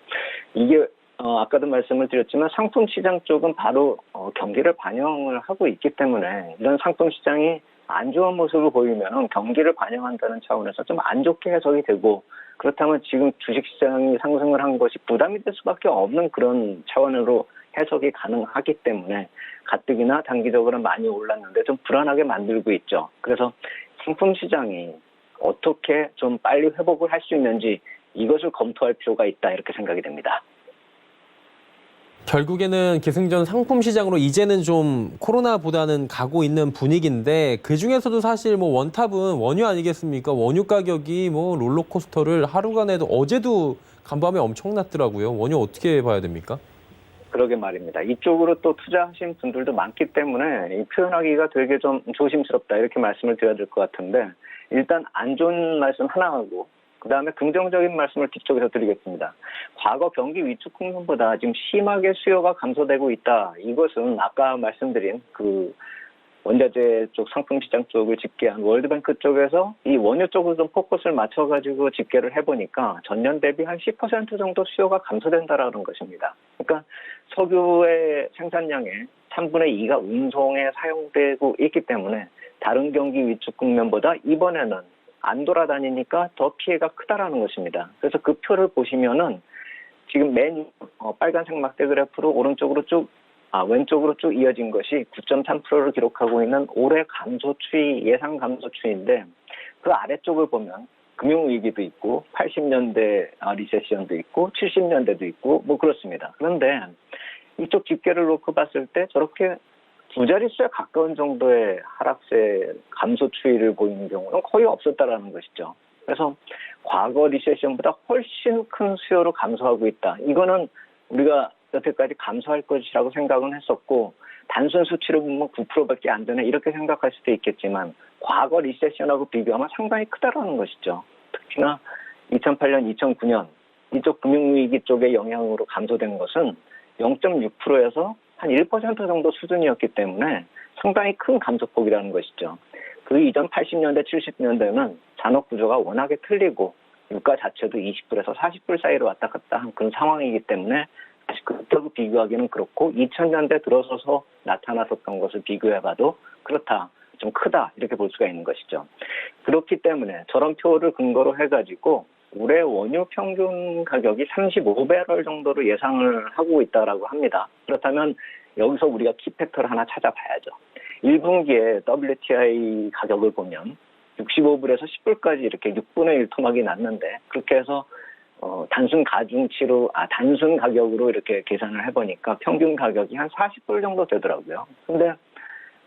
이게 아까도 말씀을 드렸지만 상품 시장 쪽은 바로 경기를 반영을 하고 있기 때문에 이런 상품 시장이 안 좋은 모습을 보이면 경기를 반영한다는 차원에서 좀 안 좋게 해석이 되고 그렇다면 지금 주식시장이 상승을 한 것이 부담이 될 수밖에 없는 그런 차원으로 해석이 가능하기 때문에 가뜩이나 단기적으로 많이 올랐는데 좀 불안하게 만들고 있죠. 그래서 상품 시장이 어떻게 좀 빨리 회복을 할 수 있는지 이것을 검토할 필요가 있다 이렇게 생각이 됩니다. 결국에는 기승전 상품 시장으로 이제는 좀 코로나보다는 가고 있는 분위기인데 그중에서도 사실 뭐 원탑은 원유 아니겠습니까? 원유 가격이 뭐 롤러코스터를 하루간에도 어제도 간밤에 엄청났더라고요. 원유 어떻게 봐야 됩니까? 그러게 말입니다. 이쪽으로 또 투자하신 분들도 많기 때문에 표현하기가 되게 좀 조심스럽다 이렇게 말씀을 드려야 될 것 같은데 일단 안 좋은 말씀 하나 하고 그다음에 긍정적인 말씀을 뒤쪽에서 드리겠습니다. 과거 경기 위축 국면보다 지금 심하게 수요가 감소되고 있다. 이것은 아까 말씀드린 그 원자재 쪽 상품 시장 쪽을 집계한 월드뱅크 쪽에서 이 원유 쪽으로 좀 포커스를 맞춰가지고 집계를 해보니까 전년 대비 한 10% 정도 수요가 감소된다라는 것입니다. 그러니까 석유의 생산량의 3분의 2가 운송에 사용되고 있기 때문에 다른 경기 위축 국면보다 이번에는 안 돌아다니니까 더 피해가 크다라는 것입니다. 그래서 그 표를 보시면은 지금 맨 빨간색 막대 그래프로 왼쪽으로 쭉 이어진 것이 9.3%를 기록하고 있는 올해 감소 추이, 예상 감소 추이인데 그 아래쪽을 보면 금융위기도 있고 80년대 리세션도 있고 70년대도 있고 뭐 그렇습니다. 그런데 이쪽 집계를 놓고 봤을 때 저렇게 두 자릿수에 가까운 정도의 하락세 감소 추이를 보이는 경우는 거의 없었다라는 것이죠. 그래서 과거 리세션보다 훨씬 큰 수요로 감소하고 있다. 이거는 우리가 여태까지 감소할 것이라고 생각은 했었고 단순 수치로 보면 9%밖에 안 되네 이렇게 생각할 수도 있겠지만 과거 리세션하고 비교하면 상당히 크다라는 것이죠. 특히나 2008년, 2009년 이쪽 금융위기 쪽의 영향으로 감소된 것은 0.6%에서 한 1% 정도 수준이었기 때문에 상당히 큰 감소폭이라는 것이죠. 그 이전 80년대, 70년대는 산업 구조가 워낙에 틀리고 유가 자체도 20불에서 40불 사이로 왔다 갔다 한 그런 상황이기 때문에 다시 그때하고 비교하기는 그렇고 2000년대 들어서서 나타났었던 것을 비교해봐도 그렇다, 좀 크다 이렇게 볼 수가 있는 것이죠. 그렇기 때문에 저런 표를 근거로 해가지고 올해 원유 평균 가격이 35배럴 정도로 예상을 하고 있다라고 합니다. 그렇다면 여기서 우리가 키팩터를 하나 찾아봐야죠. 1분기에 WTI 가격을 보면 65불에서 10불까지 이렇게 6분의 1 토막이 났는데 그렇게 해서 단순 가격으로 이렇게 계산을 해보니까 평균 가격이 한 40불 정도 되더라고요. 근데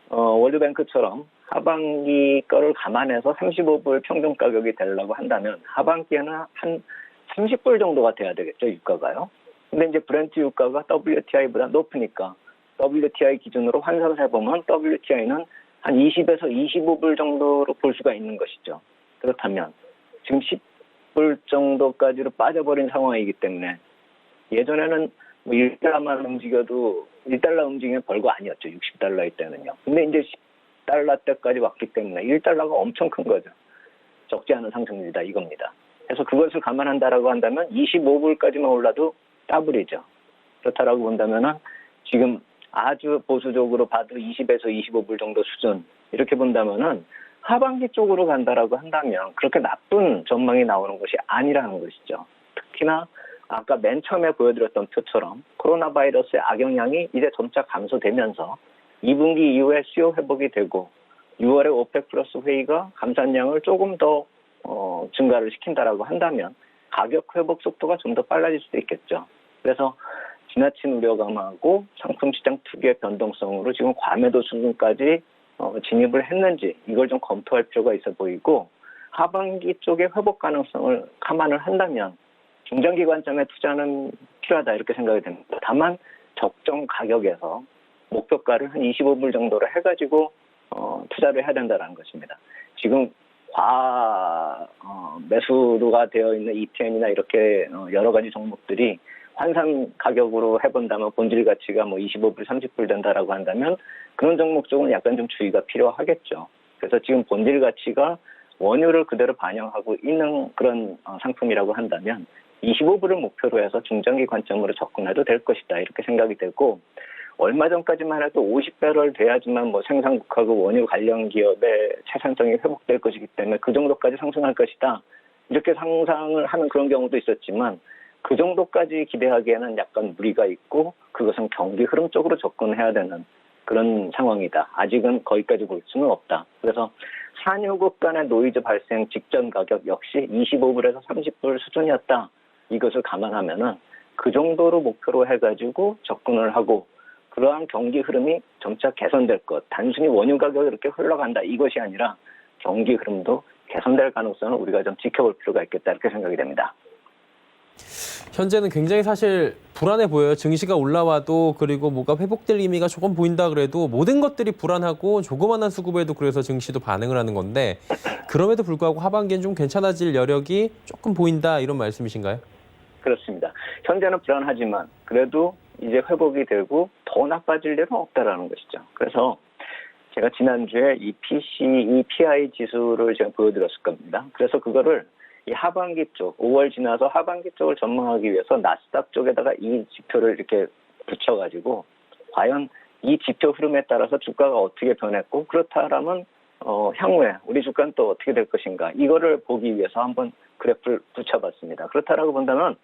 월드뱅크처럼 하반기 거를 감안해서 35불 평균 가격이 되려고 한다면 하반기에는 한 30불 정도가 돼야 되겠죠, 유가가요. 근데 이제 브렌트 유가가 WTI보다 높으니까 WTI 기준으로 환산을 해보면 WTI는 한 20에서 25불 정도로 볼 수가 있는 것이죠. 그렇다면 지금 10불 정도까지로 빠져버린 상황이기 때문에 예전에는 뭐 1달러만 움직여도 1달러 움직이면 별거 아니었죠. 60달러일 때는요. 근데 이제 10달러 때까지 왔기 때문에 1달러가 엄청 큰 거죠. 적지 않은 상승률이다 이겁니다. 그래서 그것을 감안한다라고 한다면 25불까지만 올라도 더블이죠. 그렇다라고 본다면은 지금 아주 보수적으로 봐도 20에서 25불 정도 수준 이렇게 본다면은 하반기 쪽으로 간다라고 한다면 그렇게 나쁜 전망이 나오는 것이 아니라는 것이죠. 특히나 아까 맨 처음에 보여드렸던 표처럼 코로나 바이러스의 악영향이 이제 점차 감소되면서 2분기 이후에 수요 회복이 되고 6월에 오펙 플러스 회의가 감산량을 조금 더 증가를 시킨다라고 한다면 가격 회복 속도가 좀 더 빨라질 수도 있겠죠. 그래서 지나친 우려감하고 상품 시장 특유의 변동성으로 지금 과매도 수준까지 진입을 했는지 이걸 좀 검토할 필요가 있어 보이고 하반기 쪽의 회복 가능성을 감안을 한다면 중장기 관점의 투자는 필요하다 이렇게 생각이 됩니다. 다만 적정 가격에서 목표가를 한 25불 정도로 해가지고 투자를 해야 된다는 것입니다. 지금 매수가 되어 있는 ETN이나 이렇게 여러 가지 종목들이 환산 가격으로 해본다면 본질 가치가 뭐 25불, 30불 된다라고 한다면 그런 종목 쪽은 약간 좀 주의가 필요하겠죠. 그래서 지금 본질 가치가 원유를 그대로 반영하고 있는 그런 상품이라고 한다면 25불을 목표로 해서 중장기 관점으로 접근해도 될 것이다 이렇게 생각이 되고 얼마 전까지만 해도 50배럴 돼야지만 뭐 생산국하고 원유 관련 기업의 채산성이 회복될 것이기 때문에 그 정도까지 상승할 것이다 이렇게 상상을 하는 그런 경우도 있었지만 그 정도까지 기대하기에는 약간 무리가 있고 그것은 경기 흐름 쪽으로 접근해야 되는 그런 상황이다. 아직은 거기까지 볼 수는 없다. 그래서 산유국 간의 노이즈 발생 직전 가격 역시 25불에서 30불 수준이었다. 이것을 감안하면은 그 정도로 목표로 해가지고 접근을 하고 그러한 경기 흐름이 점차 개선될 것. 단순히 원유 가격이 이렇게 흘러간다 이것이 아니라 경기 흐름도 개선될 가능성을 우리가 좀 지켜볼 필요가 있겠다 이렇게 생각이 됩니다. 현재는 굉장히 사실 불안해 보여요. 증시가 올라와도 그리고 뭐가 회복될 의미가 조금 보인다 그래도 모든 것들이 불안하고 조그마한 수급에도 그래서 증시도 반응을 하는 건데 그럼에도 불구하고 하반기엔 좀 괜찮아질 여력이 조금 보인다 이런 말씀이신가요? 그렇습니다. 현재는 불안하지만 그래도 이제 회복이 되고 더 나빠질 일은 없다라는 것이죠. 그래서 제가 지난주에 이 PI 지수를 제가 보여드렸을 겁니다. 그래서 그거를 이 하반기 쪽, 5월 지나서 하반기 쪽을 전망하기 위해서 나스닥 쪽에다가 이 지표를 이렇게 붙여가지고 과연 이 지표 흐름에 따라서 주가가 어떻게 변했고 그렇다라면 향후에 우리 주가는 또 어떻게 될 것인가 이거를 보기 위해서 한번 그래프를 붙여봤습니다. 그렇다라고 본다면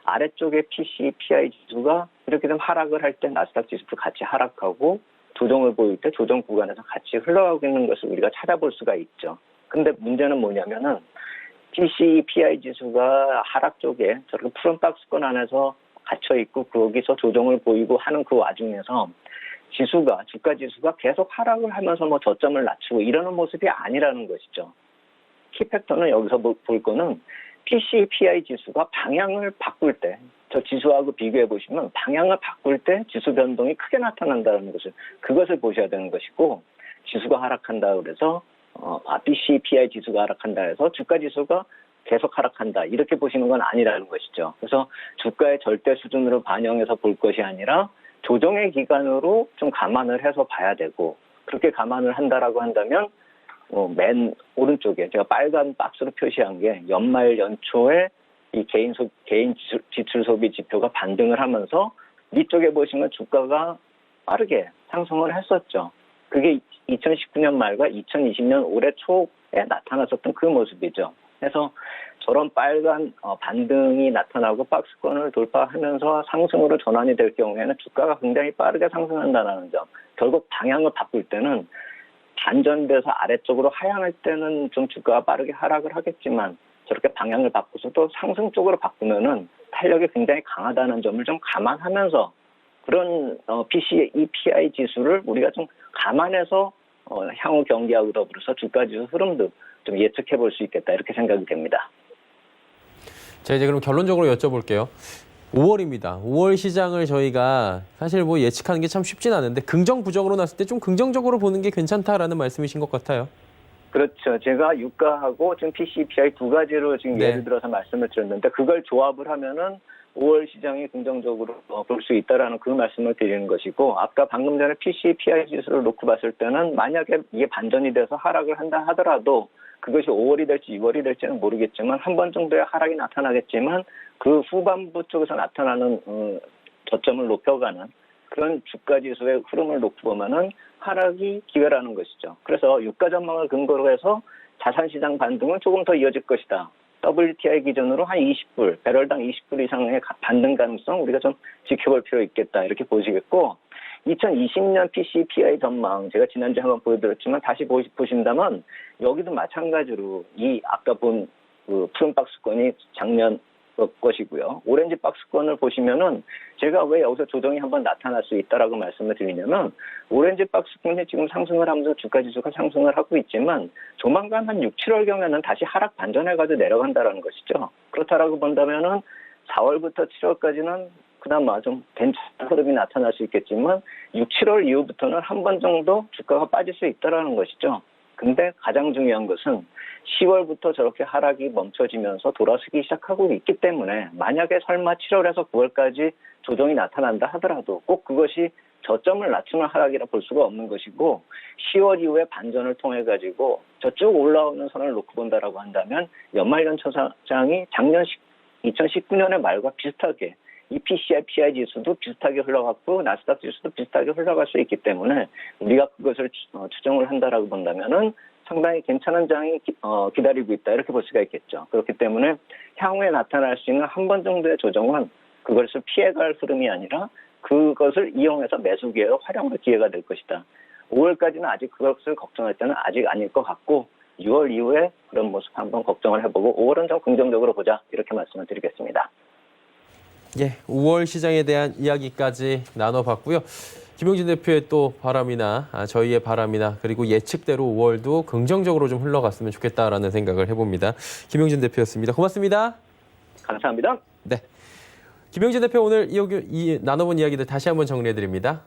아래쪽에 PI 지수가 이렇게 좀 하락을 할 때 나스닥 지수도 같이 하락하고 조정을 보일 때 조정 구간에서 같이 흘러가고 있는 것을 우리가 찾아볼 수가 있죠. 근데 문제는 뭐냐면은 PI 지수가 하락 쪽에 저렇게 푸른 박스권 안에서 갇혀 있고 거기서 조정을 보이고 하는 그 와중에서 주가 지수가 계속 하락을 하면서 뭐 저점을 낮추고 이러는 모습이 아니라는 것이죠. 키팩터는 여기서 볼 거는 PI 지수가 방향을 바꿀 때, 저 지수하고 비교해 보시면 방향을 바꿀 때 지수 변동이 크게 나타난다는 그것을 보셔야 되는 것이고, 지수가 하락한다 그래서 PI 지수가 하락한다 해서 주가 지수가 계속 하락한다 이렇게 보시는 건 아니라는 것이죠. 그래서 주가의 절대 수준으로 반영해서 볼 것이 아니라 조정의 기간으로 좀 감안을 해서 봐야 되고 그렇게 감안을 한다라고 한다면 맨 오른쪽에 제가 빨간 박스로 표시한 게 연말 연초에 이 개인 지출 소비 지표가 반등을 하면서 위쪽에 보시면 주가가 빠르게 상승을 했었죠. 그게 2019년 말과 2020년 올해 초에 나타났었던 그 모습이죠. 그래서 저런 빨간 반등이 나타나고 박스권을 돌파하면서 상승으로 전환이 될 경우에는 주가가 굉장히 빠르게 상승한다는 점. 결국 방향을 바꿀 때는 반전돼서 아래쪽으로 하향할 때는 좀 주가가 빠르게 하락을 하겠지만 저렇게 방향을 바꿔서 또 상승 쪽으로 바꾸면은 탄력이 굉장히 강하다는 점을 좀 감안하면서 그런 PI 지수를 우리가 좀 감안해서 향후 경기하고 더불어서 주가 지수 흐름도 좀 예측해 볼 수 있겠다 이렇게 생각이 됩니다. 자, 이제 그럼 결론적으로 여쭤볼게요. 5월입니다. 5월 시장을 저희가 사실 뭐 예측하는 게 참 쉽진 않은데 긍정 부정으로 났을 때 좀 긍정적으로 보는 게 괜찮다라는 말씀이신 것 같아요. 그렇죠. 제가 유가하고 지금 PCPI 두 가지로 지금 네. 예를 들어서 말씀을 드렸는데 그걸 조합을 하면은 5월 시장이 긍정적으로 볼 수 있다라는 그 말씀을 드리는 것이고 아까 방금 전에 PCPI 지수를 놓고 봤을 때는 만약에 이게 반전이 돼서 하락을 한다 하더라도 그것이 5월이 될지 6월이 될지는 모르겠지만 한 번 정도의 하락이 나타나겠지만 그 후반부 쪽에서 나타나는 저점을 높여가는 그런 주가 지수의 흐름을 놓고 보면은 하락이 기회라는 것이죠. 그래서 유가 전망을 근거로 해서 자산시장 반등은 조금 더 이어질 것이다. WTI 기준으로 한 20불, 배럴당 20불 이상의 반등 가능성 우리가 좀 지켜볼 필요 있겠다. 이렇게 보시겠고 2020년 PCPI 전망 제가 지난주에 한번 보여드렸지만 다시 보신다면 여기도 마찬가지로 이 아까 본 그 푸른 박스권이 작년 것이고요. 오렌지 박스권을 보시면은 제가 왜 여기서 조정이 한번 나타날 수 있다라고 말씀을 드리냐면 오렌지 박스권이 지금 상승을 하면서 주가지수가 상승을 하고 있지만 조만간 한 6, 7월경에는 다시 하락 반전해가지고 내려간다라는 것이죠. 그렇다라고 본다면은 4월부터 7월까지는 그나마 좀 괜찮은 흐름이 나타날 수 있겠지만 6, 7월 이후부터는 한 번 정도 주가가 빠질 수 있다라는 것이죠. 근데 가장 중요한 것은 10월부터 저렇게 하락이 멈춰지면서 돌아서기 시작하고 있기 때문에 만약에 설마 7월에서 9월까지 조정이 나타난다 하더라도 꼭 그것이 저점을 낮추는 하락이라 볼 수가 없는 것이고 10월 이후에 반전을 통해 가지고 저쪽 올라오는 선을 놓고 본다라고 한다면 연말연초장이 작년 2019년의 말과 비슷하게 이 PCI 지수도 비슷하게 흘러갔고 나스닥 지수도 비슷하게 흘러갈 수 있기 때문에 우리가 그것을 추정을 한다라고 본다면은 상당히 괜찮은 장이 기다리고 있다 이렇게 볼 수가 있겠죠. 그렇기 때문에 향후에 나타날 수 있는 한 번 정도의 조정은 그것을 피해갈 흐름이 아니라 그것을 이용해서 매수 기회로 활용할 기회가 될 것이다. 5월까지는 아직 그것을 걱정할 때는 아직 아닐 것 같고 6월 이후에 그런 모습 한번 걱정을 해보고 5월은 좀 긍정적으로 보자 이렇게 말씀을 드리겠습니다. 예, 5월 시장에 대한 이야기까지 나눠봤고요. 김용진 대표의 또 바람이나 저희의 바람이나 그리고 예측대로 5월도 긍정적으로 좀 흘러갔으면 좋겠다라는 생각을 해봅니다. 김용진 대표였습니다. 고맙습니다. 감사합니다. 네, 김용진 대표 오늘 나눠본 이야기들 다시 한번 정리해드립니다.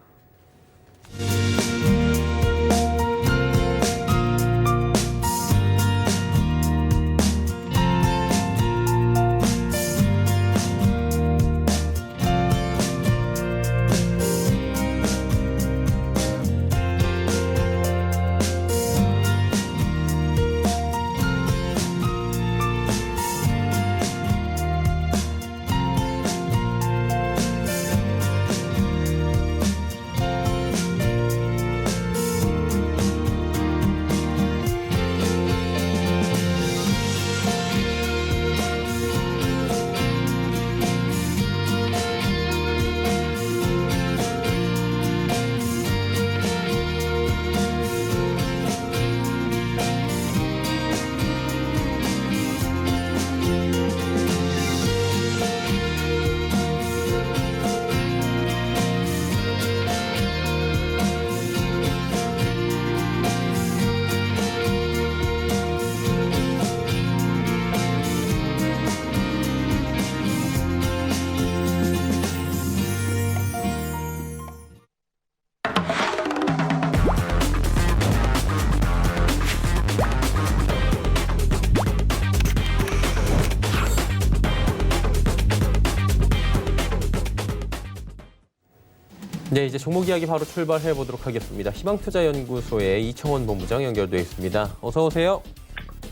네, 이제 종목 이야기 바로 출발해 보도록 하겠습니다. 희망투자연구소의 이청원 본부장 연결돼 있습니다. 어서 오세요.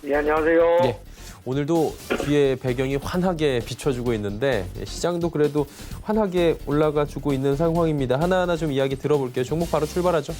네, 안녕하세요. 예, 오늘도 뒤에 배경이 환하게 비춰주고 있는데 시장도 그래도 환하게 올라가주고 있는 상황입니다. 하나하나 좀 이야기 들어볼게요. 종목 바로 출발하죠.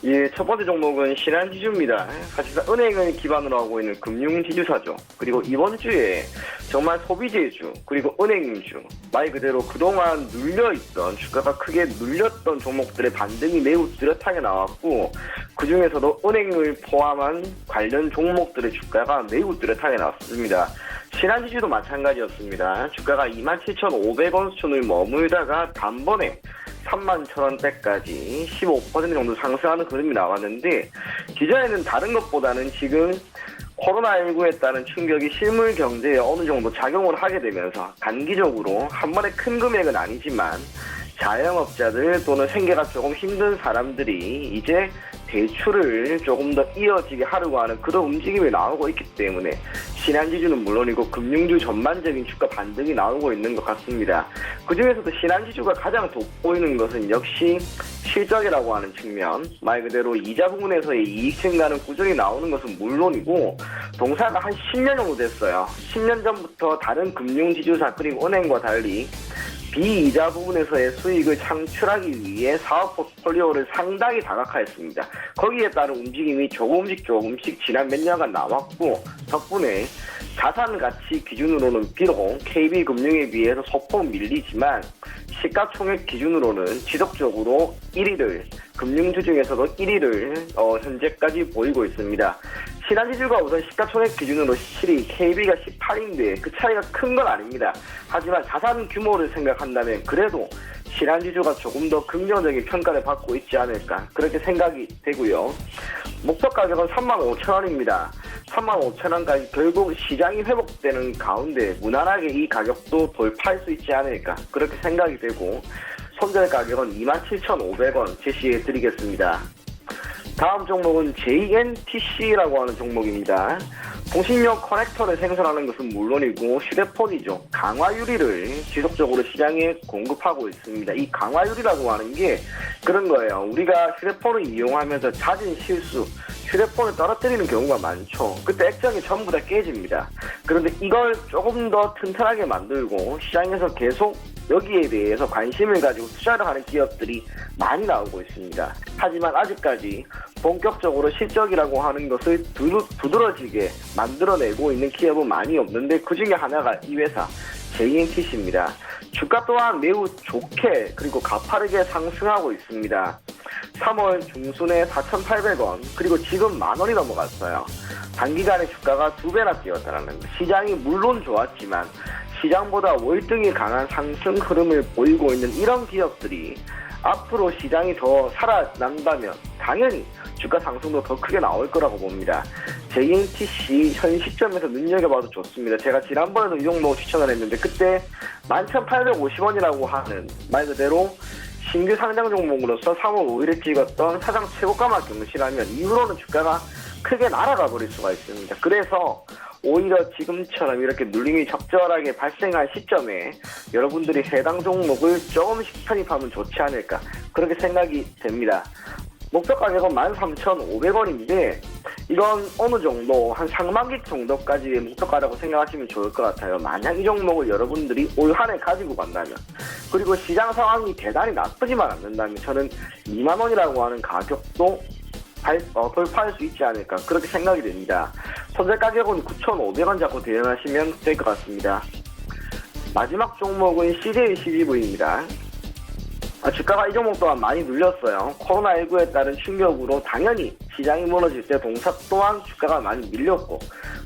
예, 첫 번째 종목은 신한지주입니다. 사실상 은행을 기반으로 하고 있는 금융지주사죠. 그리고 이번 주에 정말 소비재주, 그리고 은행주, 말 그대로 그동안 눌려있던, 주가가 크게 눌렸던 종목들의 반등이 매우 뚜렷하게 나왔고, 그중에서도 은행을 포함한 관련 종목들의 주가가 매우 뚜렷하게 나왔습니다. 신한지주도 마찬가지였습니다. 주가가 27,500원 수준을 머물다가 단번에 31,000원대까지 15% 정도 상승하는 흐름이 나왔는데, 기존에는 다른 것보다는 지금 코로나19에 따른 충격이 실물 경제에 어느 정도 작용을 하게 되면서 단기적으로 한 번에 큰 금액은 아니지만 자영업자들 또는 생계가 조금 힘든 사람들이 이제 대출을 조금 더 이어지게 하려고 하는 그런 움직임이 나오고 있기 때문에 신한지주는 물론이고 금융주 전반적인 주가 반등이 나오고 있는 것 같습니다. 그중에서도 신한지주가 가장 돋보이는 것은 역시 실적이라고 하는 측면, 말 그대로 이자 부분에서의 이익 증가는 꾸준히 나오는 것은 물론이고 동사가 한 10년 정도 됐어요. 10년 전부터 다른 금융지주사 그리고 은행과 달리 비이자 부분에서의 수익을 창출하기 위해 사업 포트폴리오를 상당히 다각화했습니다. 거기에 따른 움직임이 조금씩 지난 몇 년간 나왔고 덕분에 자산 가치 기준으로는 비록 KB금융에 비해서 소폭 밀리지만 시가총액 기준으로는 지속적으로 1위를 금융주 중에서도 1위를 현재까지 보이고 있습니다. 신한지주가 우선 시가총액 기준으로 7위, KB가 18위인데 그 차이가 큰 건 아닙니다. 하지만 자산 규모를 생각한다면 그래도 신한지주가 조금 더 긍정적인 평가를 받고 있지 않을까 그렇게 생각이 되고요. 목표 가격은 35,000원입니다. 35,000원까지 결국 시장이 회복되는 가운데 무난하게 이 가격도 돌파할 수 있지 않을까 그렇게 생각이 되고 손절 가격은 27,500원 제시해 드리겠습니다. 다음 종목은 JNTC라고 하는 종목입니다. 통신용 커넥터를 생산하는 것은 물론이고 휴대폰이죠. 강화유리를 지속적으로 시장에 공급하고 있습니다. 이 강화유리라고 하는 게 그런 거예요. 우리가 휴대폰을 이용하면서 잦은 실수, 휴대폰을 떨어뜨리는 경우가 많죠. 그때 액정이 전부 다 깨집니다. 그런데 이걸 조금 더 튼튼하게 만들고 시장에서 계속 여기에 대해서 관심을 가지고 투자를 하는 기업들이 많이 나오고 있습니다. 하지만 아직까지 본격적으로 실적이라고 하는 것을 두드러지게 만들어내고 있는 기업은 많이 없는데 그중에 하나가 이 회사 JNTC입니다. 주가 또한 매우 좋게 그리고 가파르게 상승하고 있습니다. 3월 중순에 4,800원 그리고 지금 만원이 넘어갔어요. 단기간에 주가가 2배나 뛰었다는 것. 시장이 물론 좋았지만 시장보다 월등히 강한 상승 흐름을 보이고 있는 이런 기업들이 앞으로 시장이 더 살아난다면 당연히 주가 상승도 더 크게 나올 거라고 봅니다. JNTC 현 시점에서 눈여겨봐도 좋습니다. 제가 지난번에도 이 종목 추천을 했는데 그때 11,850원이라고 하는 말 그대로 신규 상장 종목으로서 3월 5일에 찍었던 사상 최고가만 경신하면 이후로는 주가가 크게 날아가 버릴 수가 있습니다. 그래서 오히려 지금처럼 이렇게 눌림이 적절하게 발생한 시점에 여러분들이 해당 종목을 조금씩 편입하면 좋지 않을까 그렇게 생각이 됩니다. 목표 가격은 13,500원인데 이건 어느 정도 한 상반기 정도까지의 목표가라고 생각하시면 좋을 것 같아요. 만약 이 종목을 여러분들이 올 한 해 가지고 간다면 그리고 시장 상황이 대단히 나쁘지만 않는다면 저는 2만 원이라고 하는 가격도 돌파할 수 있지 않을까 그렇게 생각이 됩니다. 손절 가격은 9,500원 잡고 대응하시면 될 것 같습니다. 마지막 종목은 CJCGV입니다. 주가가 이 종목 또한 많이 눌렸어요. 코로나19에 따른 충격으로 당연히 시장이 무너질 때 동사 또한 주가가 많이 밀렸고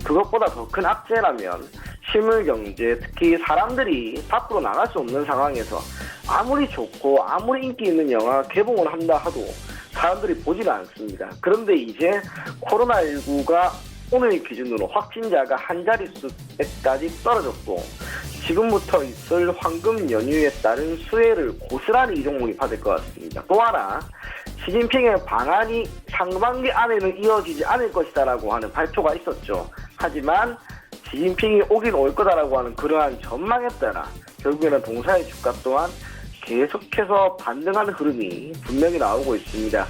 그것보다 더 큰 악재라면 실물경제 특히 사람들이 밖으로 나갈 수 없는 상황에서 아무리 좋고 아무리 인기 있는 영화 개봉을 한다 하도 사람들이 보지는 않습니다. 그런데 이제 코로나19가 오늘 기준으로 확진자가 한 자릿수까지 떨어졌고 지금부터 있을 황금 연휴에 따른 수혜를 고스란히 이 종목이 받을 것 같습니다. 또 하나 시진핑의 방안이 상반기 안에는 이어지지 않을 것이다라고 하는 발표가 있었죠. 하지만 시진핑이 오긴 올 거다라고 하는 그러한 전망에 따라 결국에는 동사의 주가 또한 계속해서 반등하는 흐름이 분명히 나오고 있습니다.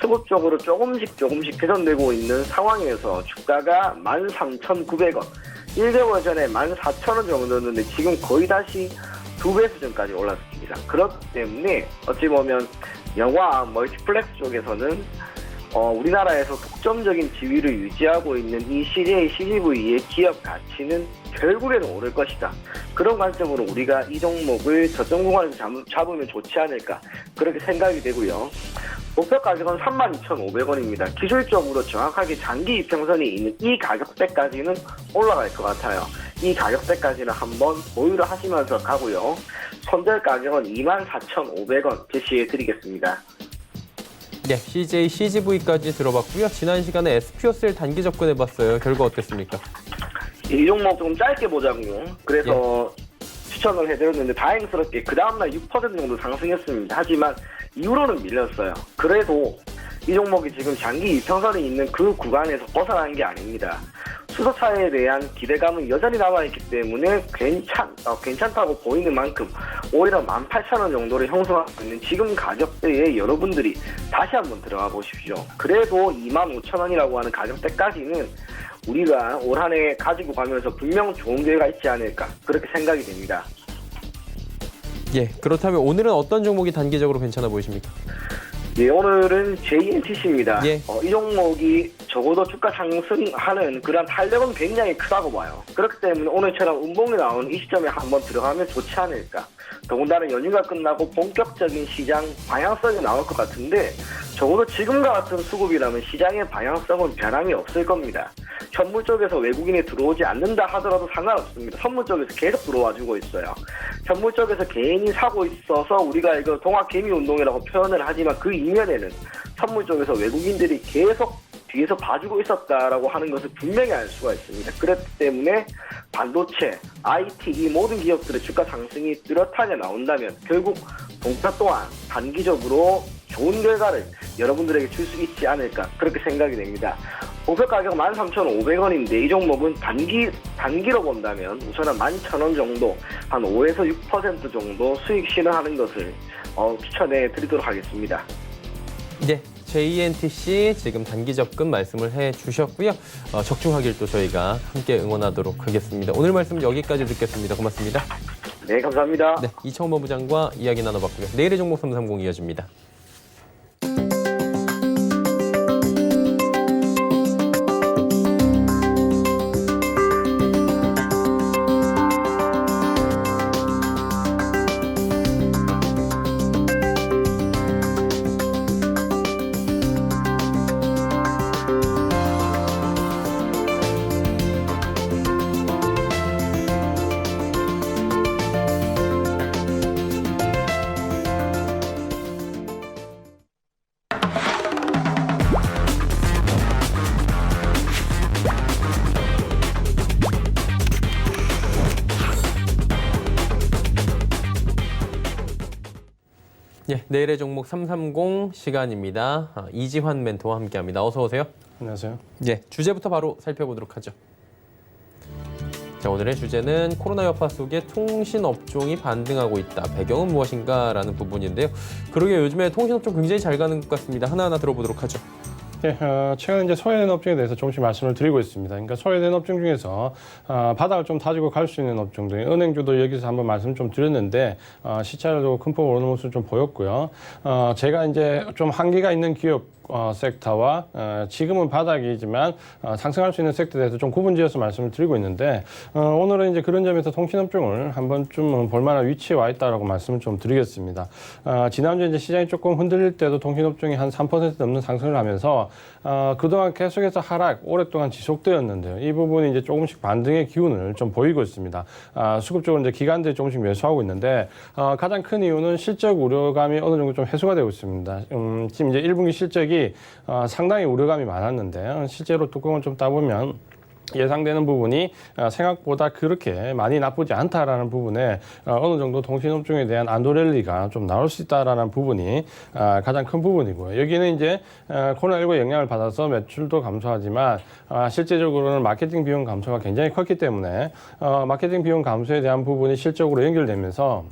수급적으로 조금씩 개선되고 있는 상황에서 주가가 13,900원, 1개월 전에 14,000원 정도였는데 지금 거의 다시 2배 수준까지 올랐습니다. 그렇기 때문에 어찌 보면 영화 멀티플렉스 쪽에서는 우리나라에서 독점적인 지위를 유지하고 있는 이 CJCGV의 기업 가치는 결국에는 오를 것이다. 그런 관점으로 우리가 이 종목을 저점 구간에서 잡으면 좋지 않을까 그렇게 생각이 되고요. 목표 가격은 32,500원입니다. 기술적으로 정확하게 장기 이평선이 있는 이 가격대까지는 올라갈 것 같아요. 이 가격대까지는 한번 보유를 하시면서 가고요. 손절 가격은 24,500원 제시해 드리겠습니다. 네, CJ, CGV까지 들어봤고요. 지난 시간에 SPO스를 단기 접근해봤어요. 결과 어땠습니까? 이 종목 좀 짧게 보자고요. 그래서 추천을 해드렸는데 다행스럽게 그 다음날 6% 정도 상승했습니다. 하지만 이후로는 밀렸어요. 그래도 이 종목이 지금 장기 이평선이 있는 그 구간에서 벗어나는 게 아닙니다. 수소차에 대한 기대감은 여전히 남아있기 때문에 괜찮다고 보이는 만큼 오히려 18,000원 정도를 형성하고 있는 지금 가격대에 여러분들이 다시 한번 들어가 보십시오. 그래도 25,000원이라고 하는 가격대까지는 우리가 올 한 해 가지고 가면서 분명 좋은 기회가 있지 않을까 그렇게 생각이 됩니다. 예, 그렇다면 오늘은 어떤 종목이 단기적으로 괜찮아 보이십니까? 예, 오늘은 JNTC입니다. 예. 이 종목이 적어도 주가 상승하는 그런 탄력은 굉장히 크다고 봐요. 그렇기 때문에 오늘처럼 음봉이 나오는 이 시점에 한번 들어가면 좋지 않을까. 더군다나 연휴가 끝나고 본격적인 시장 방향성이 나올 것 같은데 적어도 지금과 같은 수급이라면 시장의 방향성은 변함이 없을 겁니다. 현물 쪽에서 외국인이 들어오지 않는다 하더라도 상관없습니다. 선물 쪽에서 계속 들어와주고 있어요. 현물 쪽에서 개인이 사고 있어서 우리가 이거 동학개미 운동이라고 표현을 하지만 그 이면에는 선물 쪽에서 외국인들이 계속 뒤에서 봐주고 있었다라고 하는 것을 분명히 알 수가 있습니다. 그렇기 때문에 반도체, IT 이 모든 기업들의 주가 상승이 뚜렷하게 나온다면 결국 동사 또한 단기적으로 좋은 결과를 여러분들에게 줄 수 있지 않을까 그렇게 생각이 됩니다. 목표 가격 13,500원인데 이 종목은 단기로 본다면 우선은 11,000원 정도 한 5에서 6% 정도 수익 실현하는 것을 추천해 드리도록 하겠습니다. 예, JNTC 지금 단기 접근 말씀을 해주셨고요. 적중하길 또 저희가 함께 응원하도록 하겠습니다. 오늘 말씀 여기까지 듣겠습니다. 고맙습니다. 네, 감사합니다. 네, 이창호 본부장과 이야기 나눠봤고요. 내일의 종목 330 이어집니다. 예, 내일의 종목 330 시간입니다. 이지환 멘토와 함께합니다. 어서 오세요. 안녕하세요. 예, 주제부터 바로 살펴보도록 하죠. 자, 오늘의 주제는 코로나 여파 속에 통신업종이 반등하고 있다. 배경은 무엇인가라는 부분인데요. 그러게 요즘에 통신업종 굉장히 잘 가는 것 같습니다. 하나하나 들어보도록 하죠. 네, 최근 이제 소외된 업종에 대해서 조금씩 말씀을 드리고 있습니다. 그러니까 소외된 업종 중에서 바닥을 좀 다지고 갈 수 있는 업종들, 은행주도 여기서 한번 말씀 좀 드렸는데 시차를 큰 폭으로 오르는 모습을 좀 보였고요. 제가 이제 좀 한계가 있는 기업 섹터와 지금은 바닥이지만 상승할 수 있는 섹터에 대해서 좀 구분지어서 말씀을 드리고 있는데 오늘은 이제 그런 점에서 통신업종을 한번 좀 볼만한 위치에 와 있다라고 말씀을 좀 드리겠습니다. 지난주에 이제 시장이 조금 흔들릴 때도 통신업종이 한 3% 넘는 상승을 하면서 그동안 계속해서 하락 오랫동안 지속되었는데요. 이 부분이 이제 조금씩 반등의 기운을 좀 보이고 있습니다. 수급적으로 이제 기관들이 조금씩 매수하고 있는데 가장 큰 이유는 실적 우려감이 어느 정도 좀 해소가 되고 있습니다. 지금 이제 1분기 실적이 상당히 우려감이 많았는데 실제로 뚜껑을 좀 따보면 예상되는 부분이 생각보다 그렇게 많이 나쁘지 않다라는 부분에 어느 정도 통신업종에 대한 안도랠리가 좀 나올 수 있다라는 부분이 가장 큰 부분이고요. 여기는 이제 코로나19 영향을 받아서 매출도 감소하지만 실제적으로는 마케팅 비용 감소가 굉장히 컸기 때문에 마케팅 비용 감소에 대한 부분이 실적으로 연결되면서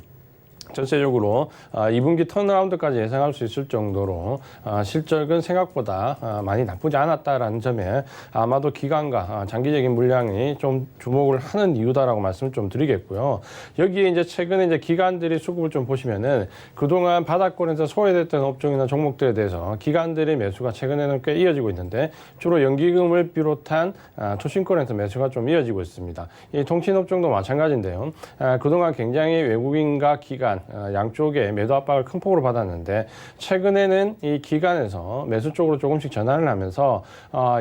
전체적으로 2분기 턴어라운드까지 예상할 수 있을 정도로 실적은 생각보다 많이 나쁘지 않았다라는 점에 아마도 기관과 장기적인 물량이 좀 주목을 하는 이유다라고 말씀을 좀 드리겠고요. 여기에 이제 최근에 이제 기관들이 수급을 좀 보시면은 그동안 바닥권에서 소외됐던 업종이나 종목들에 대해서 기관들의 매수가 최근에는 꽤 이어지고 있는데 주로 연기금을 비롯한 초신권에서 매수가 좀 이어지고 있습니다. 이 통신업종도 마찬가지인데요. 그동안 굉장히 외국인과 기관 그동안 양쪽에 매도 압박을 큰 폭으로 받았는데 최근에는 이 기간에서 매수 쪽으로 조금씩 전환을 하면서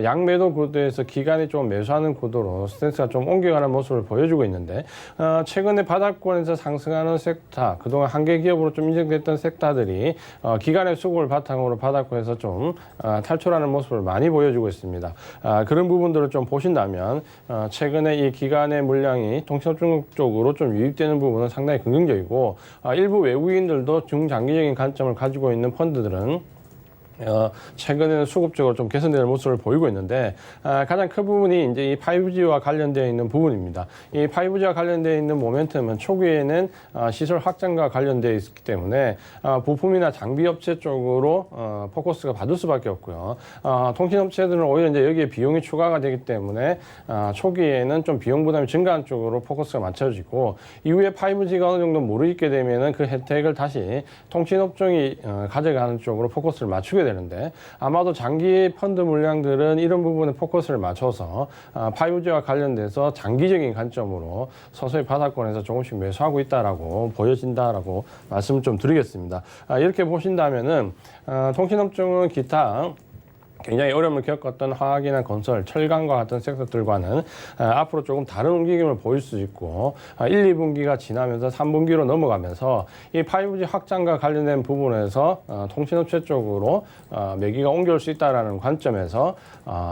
양매도 구도에서 기간이 좀 매수하는 구도로 스탠스가 좀 옮겨가는 모습을 보여주고 있는데 최근에 바닥권에서 상승하는 섹터, 그동안 한계 기업으로 좀 인정됐던 섹터들이 기간의 수급을 바탕으로 바닥권에서 좀 탈출하는 모습을 많이 보여주고 있습니다. 그런 부분들을 좀 보신다면 최근에 이 기간의 물량이 통신업종 쪽으로 좀 유입되는 부분은 상당히 긍정적이고 일부 외국인들도 중장기적인 관점을 가지고 있는 펀드들은 최근에는 수급적으로 좀 개선되는 모습을 보이고 있는데 가장 큰 부분이 이제 이 5G와 관련되어 있는 부분입니다. 이 5G와 관련되어 있는 모멘텀은 초기에는 시설 확장과 관련되어 있기 때문에 부품이나 장비 업체 쪽으로 포커스가 받을 수밖에 없고요. 통신업체들은 오히려 이제 여기에 비용이 추가가 되기 때문에 초기에는 좀 비용 부담이 증가한 쪽으로 포커스가 맞춰지고 이후에 5G가 어느 정도 무르익게 되면은 그 혜택을 다시 통신업종이 가져가는 쪽으로 포커스를 맞추게 되는데 아마도 장기 펀드 물량들은 이런 부분에 포커스를 맞춰서 5G와 관련돼서 장기적인 관점으로 서서히 바닥권에서 조금씩 매수하고 있다라고 보여진다라고 말씀을 좀 드리겠습니다. 이렇게 보신다면은 통신업종은 기타 굉장히 어려움을 겪었던 화학이나 건설, 철강과 같은 섹터들과는 앞으로 조금 다른 움직임을 보일 수 있고 1, 2분기가 지나면서 3분기로 넘어가면서 이 5G 확장과 관련된 부분에서 통신업체 쪽으로 매기가 옮겨올 수 있다는 관점에서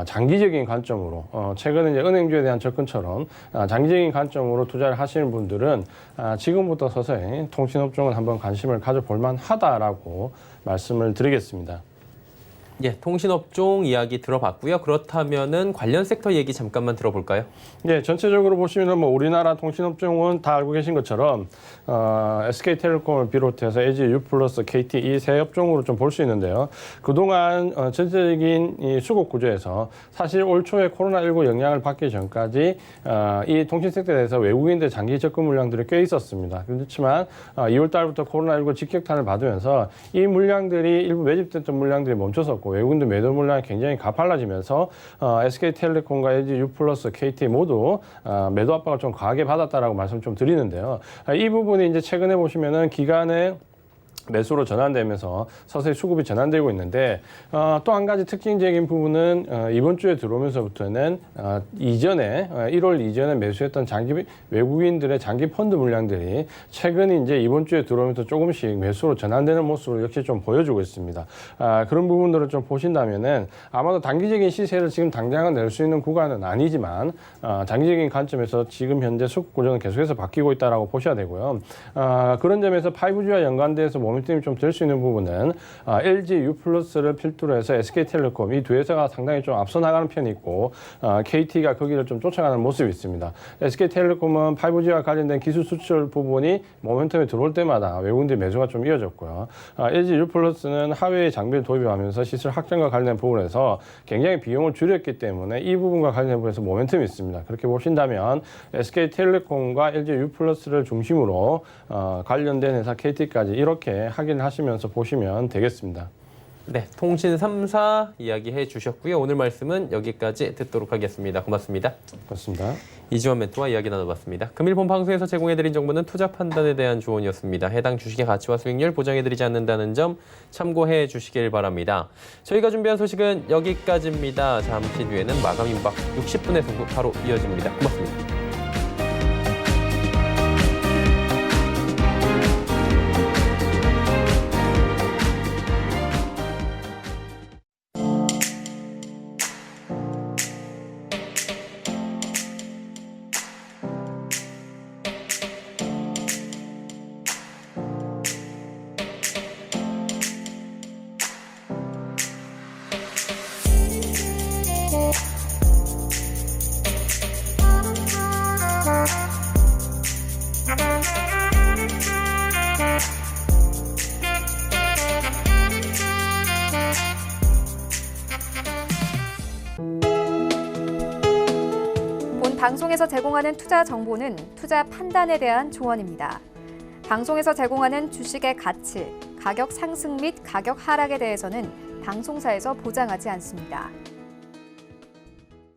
장기적인 관점으로 최근에 이제 은행주에 대한 접근처럼 장기적인 관점으로 투자를 하시는 분들은 지금부터 서서히 통신업종은 한번 관심을 가져볼 만하다라고 말씀을 드리겠습니다. 예, 통신업종 이야기 들어봤고요. 그렇다면은 관련 섹터 얘기 잠깐만 들어볼까요? 예, 전체적으로 보시면은 뭐 우리나라 통신업종은 다 알고 계신 것처럼 SK텔레콤을 비롯해서 LG U+, KT 이 세 업종으로 좀 볼 수 있는데요. 그동안 전체적인 이 수급 구조에서 사실 올 초에 코로나19 영향을 받기 전까지 이 통신 섹터에 대해서 외국인들 장기 접근 물량들이 꽤 있었습니다. 그렇지만 2월 달부터 코로나19 직격탄을 받으면서 이 물량들이 일부 매집됐던 물량들이 멈춰섰고 외국인들 매도 물량이 굉장히 가팔라지면서 SK텔레콤과 LG U+, KT 모두 매도 압박을 좀 과하게 받았다라고 말씀 좀 드리는데요. 이 부분이 이제 최근에 보시면은 기간에 매수로 전환되면서 서서히 수급이 전환되고 있는데 또 한 가지 특징적인 부분은 이번 주에 들어오면서부터는 이전에 1월 이전에 매수했던 외국인들의 장기 펀드 물량들이 최근 이제 이번 주에 들어오면서 조금씩 매수로 전환되는 모습을 역시 좀 보여주고 있습니다. 그런 부분들을 좀 보신다면은 아마도 단기적인 시세를 지금 당장은 낼 수 있는 구간은 아니지만 장기적인 관점에서 지금 현재 수급 구조는 계속해서 바뀌고 있다라고 보셔야 되고요. 그런 점에서 5G와 연관돼서 모멘텀이 좀 될 수 있는 부분은 LG U+를 필두로 해서 SK텔레콤 이 두 회사가 상당히 좀 앞서 나가는 편이 있고 KT가 거기를 좀 쫓아가는 모습이 있습니다. SK텔레콤은 5G와 관련된 기술 수출 부분이 모멘텀이 들어올 때마다 외국인들 매수가 좀 이어졌고요. LG U+는 하웨이 장비를 도입하면서 시설 확장과 관련된 부분에서 굉장히 비용을 줄였기 때문에 이 부분과 관련된 부분에서 모멘텀이 있습니다. 그렇게 보신다면 SK텔레콤과 LG U+를 중심으로 관련된 회사 KT까지 이렇게 확인하시면서 보시면 되겠습니다. 네, 통신 3사 이야기해 주셨고요. 오늘 말씀은 여기까지 듣도록 하겠습니다. 고맙습니다. 고맙습니다. 이지원 멘토와 이야기 나눠봤습니다. 금일 본 방송에서 제공해드린 정보는 투자 판단에 대한 조언이었습니다. 해당 주식의 가치와 수익률 보장해드리지 않는다는 점 참고해 주시길 바랍니다. 저희가 준비한 소식은 여기까지입니다. 잠시 뒤에는 마감 임박 60분의 승부 바로 이어집니다. 고맙습니다. 방송에서 제공하는 투자 정보는 투자 판단에 대한 조언입니다. 방송에서 제공하는 주식의 가치, 가격 상승 및 가격 하락에 대해서는 방송사에서 보장하지 않습니다.